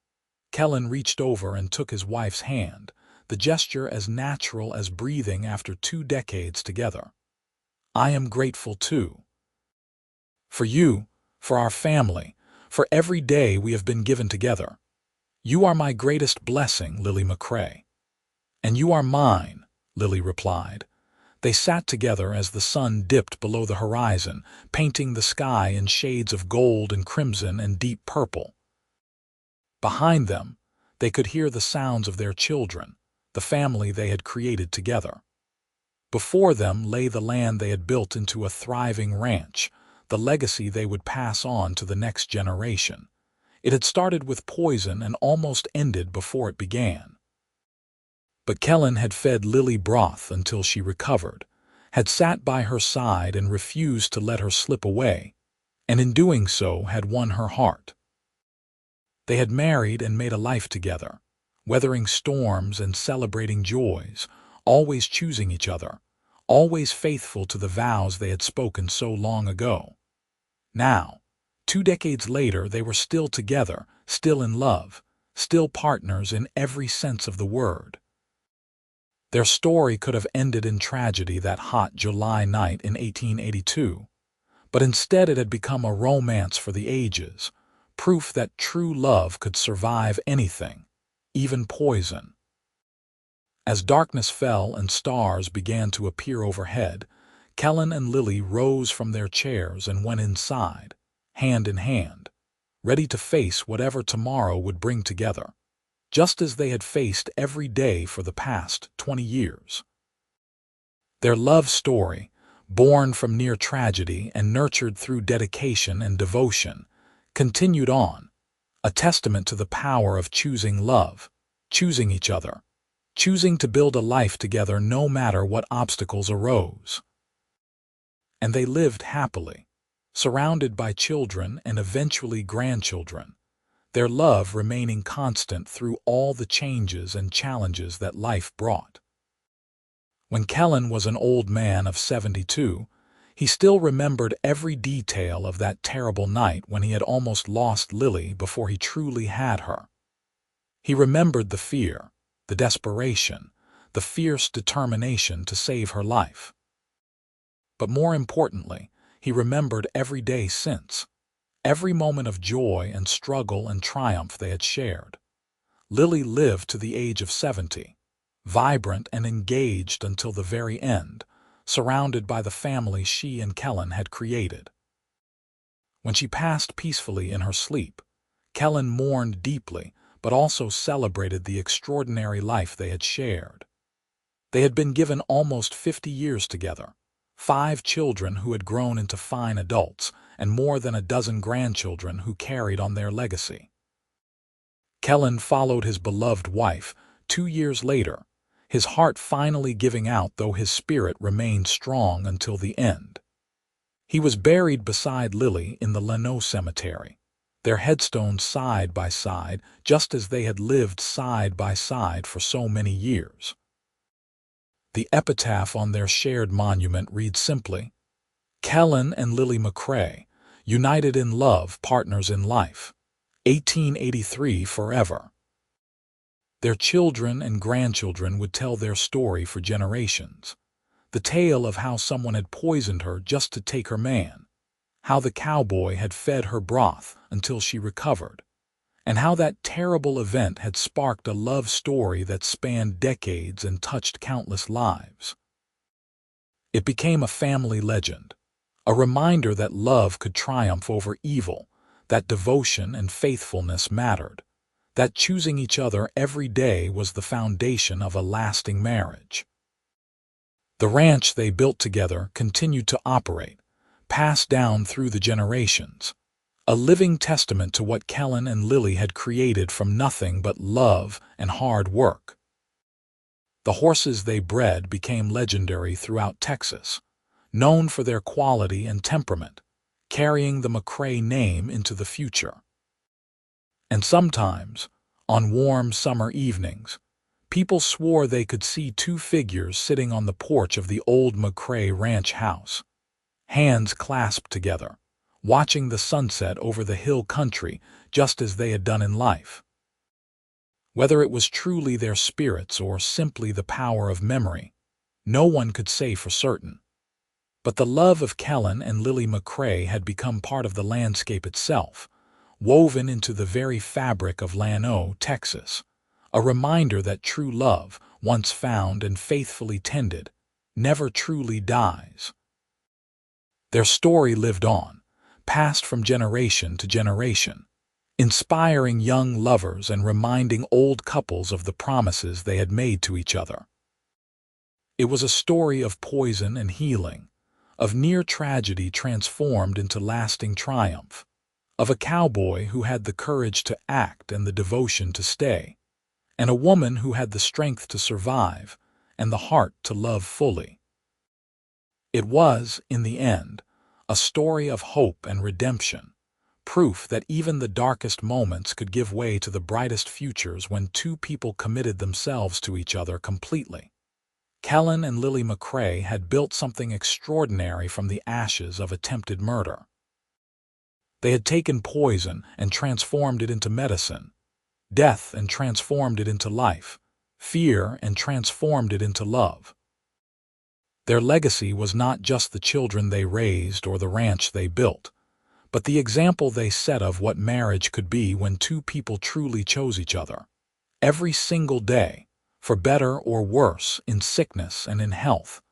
Kellen reached over and took his wife's hand, the gesture as natural as breathing after 2 decades together. I am grateful too. For you, for our family, for every day we have been given together. You are my greatest blessing, Lily McCrae. And you are mine, Lily replied. They sat together as the sun dipped below the horizon, painting the sky in shades of gold and crimson and deep purple. Behind them, they could hear the sounds of their children, the family they had created together. Before them lay the land they had built into a thriving ranch, the legacy they would pass on to the next generation. It had started with poison and almost ended before it began. But Kellen had fed Lily broth until she recovered, had sat by her side and refused to let her slip away, and in doing so had won her heart. They had married and made a life together, weathering storms and celebrating joys, always choosing each other, always faithful to the vows they had spoken so long ago. Now, 2 decades later, they were still together, still in love, still partners in every sense of the word. Their story could have ended in tragedy that hot July night in 1882, but instead it had become a romance for the ages, proof that true love could survive anything, even poison. As darkness fell and stars began to appear overhead, Kellen and Lily rose from their chairs and went inside, hand in hand, ready to face whatever tomorrow would bring together, just as they had faced every day for the past 20 years. Their love story, born from near tragedy and nurtured through dedication and devotion, continued on, a testament to the power of choosing love, choosing each other, choosing to build a life together no matter what obstacles arose. And they lived happily, surrounded by children and eventually grandchildren, their love remaining constant through all the changes and challenges that life brought. When Kellen was an old man of 72, he still remembered every detail of that terrible night when he had almost lost Lily before he truly had her. He remembered the fear, the desperation, the fierce determination to save her life. But more importantly, he remembered every day since, every moment of joy and struggle and triumph they had shared. Lily lived to the age of 70, vibrant and engaged until the very end, surrounded by the family she and Kellen had created. When she passed peacefully in her sleep, Kellen mourned deeply but also celebrated the extraordinary life they had shared. They had been given almost 50 years together, 5 children who had grown into fine adults, and more than a dozen grandchildren who carried on their legacy. Kellen followed his beloved wife 2 years later, his heart finally giving out though his spirit remained strong until the end. He was buried beside Lily in the Leno cemetery, their headstones side by side, just as they had lived side by side for so many years. The epitaph on their shared monument reads simply, Kellen and Lily McCrae, united in love, partners in life, 1883 forever. Their children and grandchildren would tell their story for generations. The tale of how someone had poisoned her just to take her man, how the cowboy had fed her broth until she recovered, and how that terrible event had sparked a love story that spanned decades and touched countless lives. It became a family legend, a reminder that love could triumph over evil, that devotion and faithfulness mattered, that choosing each other every day was the foundation of a lasting marriage. The ranch they built together continued to operate, passed down through the generations, a living testament to what Kellen and Lily had created from nothing but love and hard work. The horses they bred became legendary throughout Texas, known for their quality and temperament, carrying the McCrae name into the future. And sometimes, on warm summer evenings, people swore they could see two figures sitting on the porch of the old McCrae ranch house, hands clasped together, watching the sunset over the hill country just as they had done in life. Whether it was truly their spirits or simply the power of memory, no one could say for certain. But the love of Kellen and Lily McCrae had become part of the landscape itself, woven into the very fabric of Llano, Texas, a reminder that true love, once found and faithfully tended, never truly dies. Their story lived on, passed from generation to generation, inspiring young lovers and reminding old couples of the promises they had made to each other. It was a story of poison and healing, of near tragedy transformed into lasting triumph, of a cowboy who had the courage to act and the devotion to stay, and a woman who had the strength to survive and the heart to love fully. It was, in the end, a story of hope and redemption, proof that even the darkest moments could give way to the brightest futures when two people committed themselves to each other completely. Kellen and Lily McCrae had built something extraordinary from the ashes of attempted murder. They had taken poison and transformed it into medicine, death and transformed it into life, fear and transformed it into love. Their legacy was not just the children they raised or the ranch they built, but the example they set of what marriage could be when two people truly chose each other, every single day, for better or worse, in sickness and in health,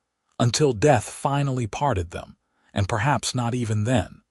until death finally parted them, and perhaps not even then.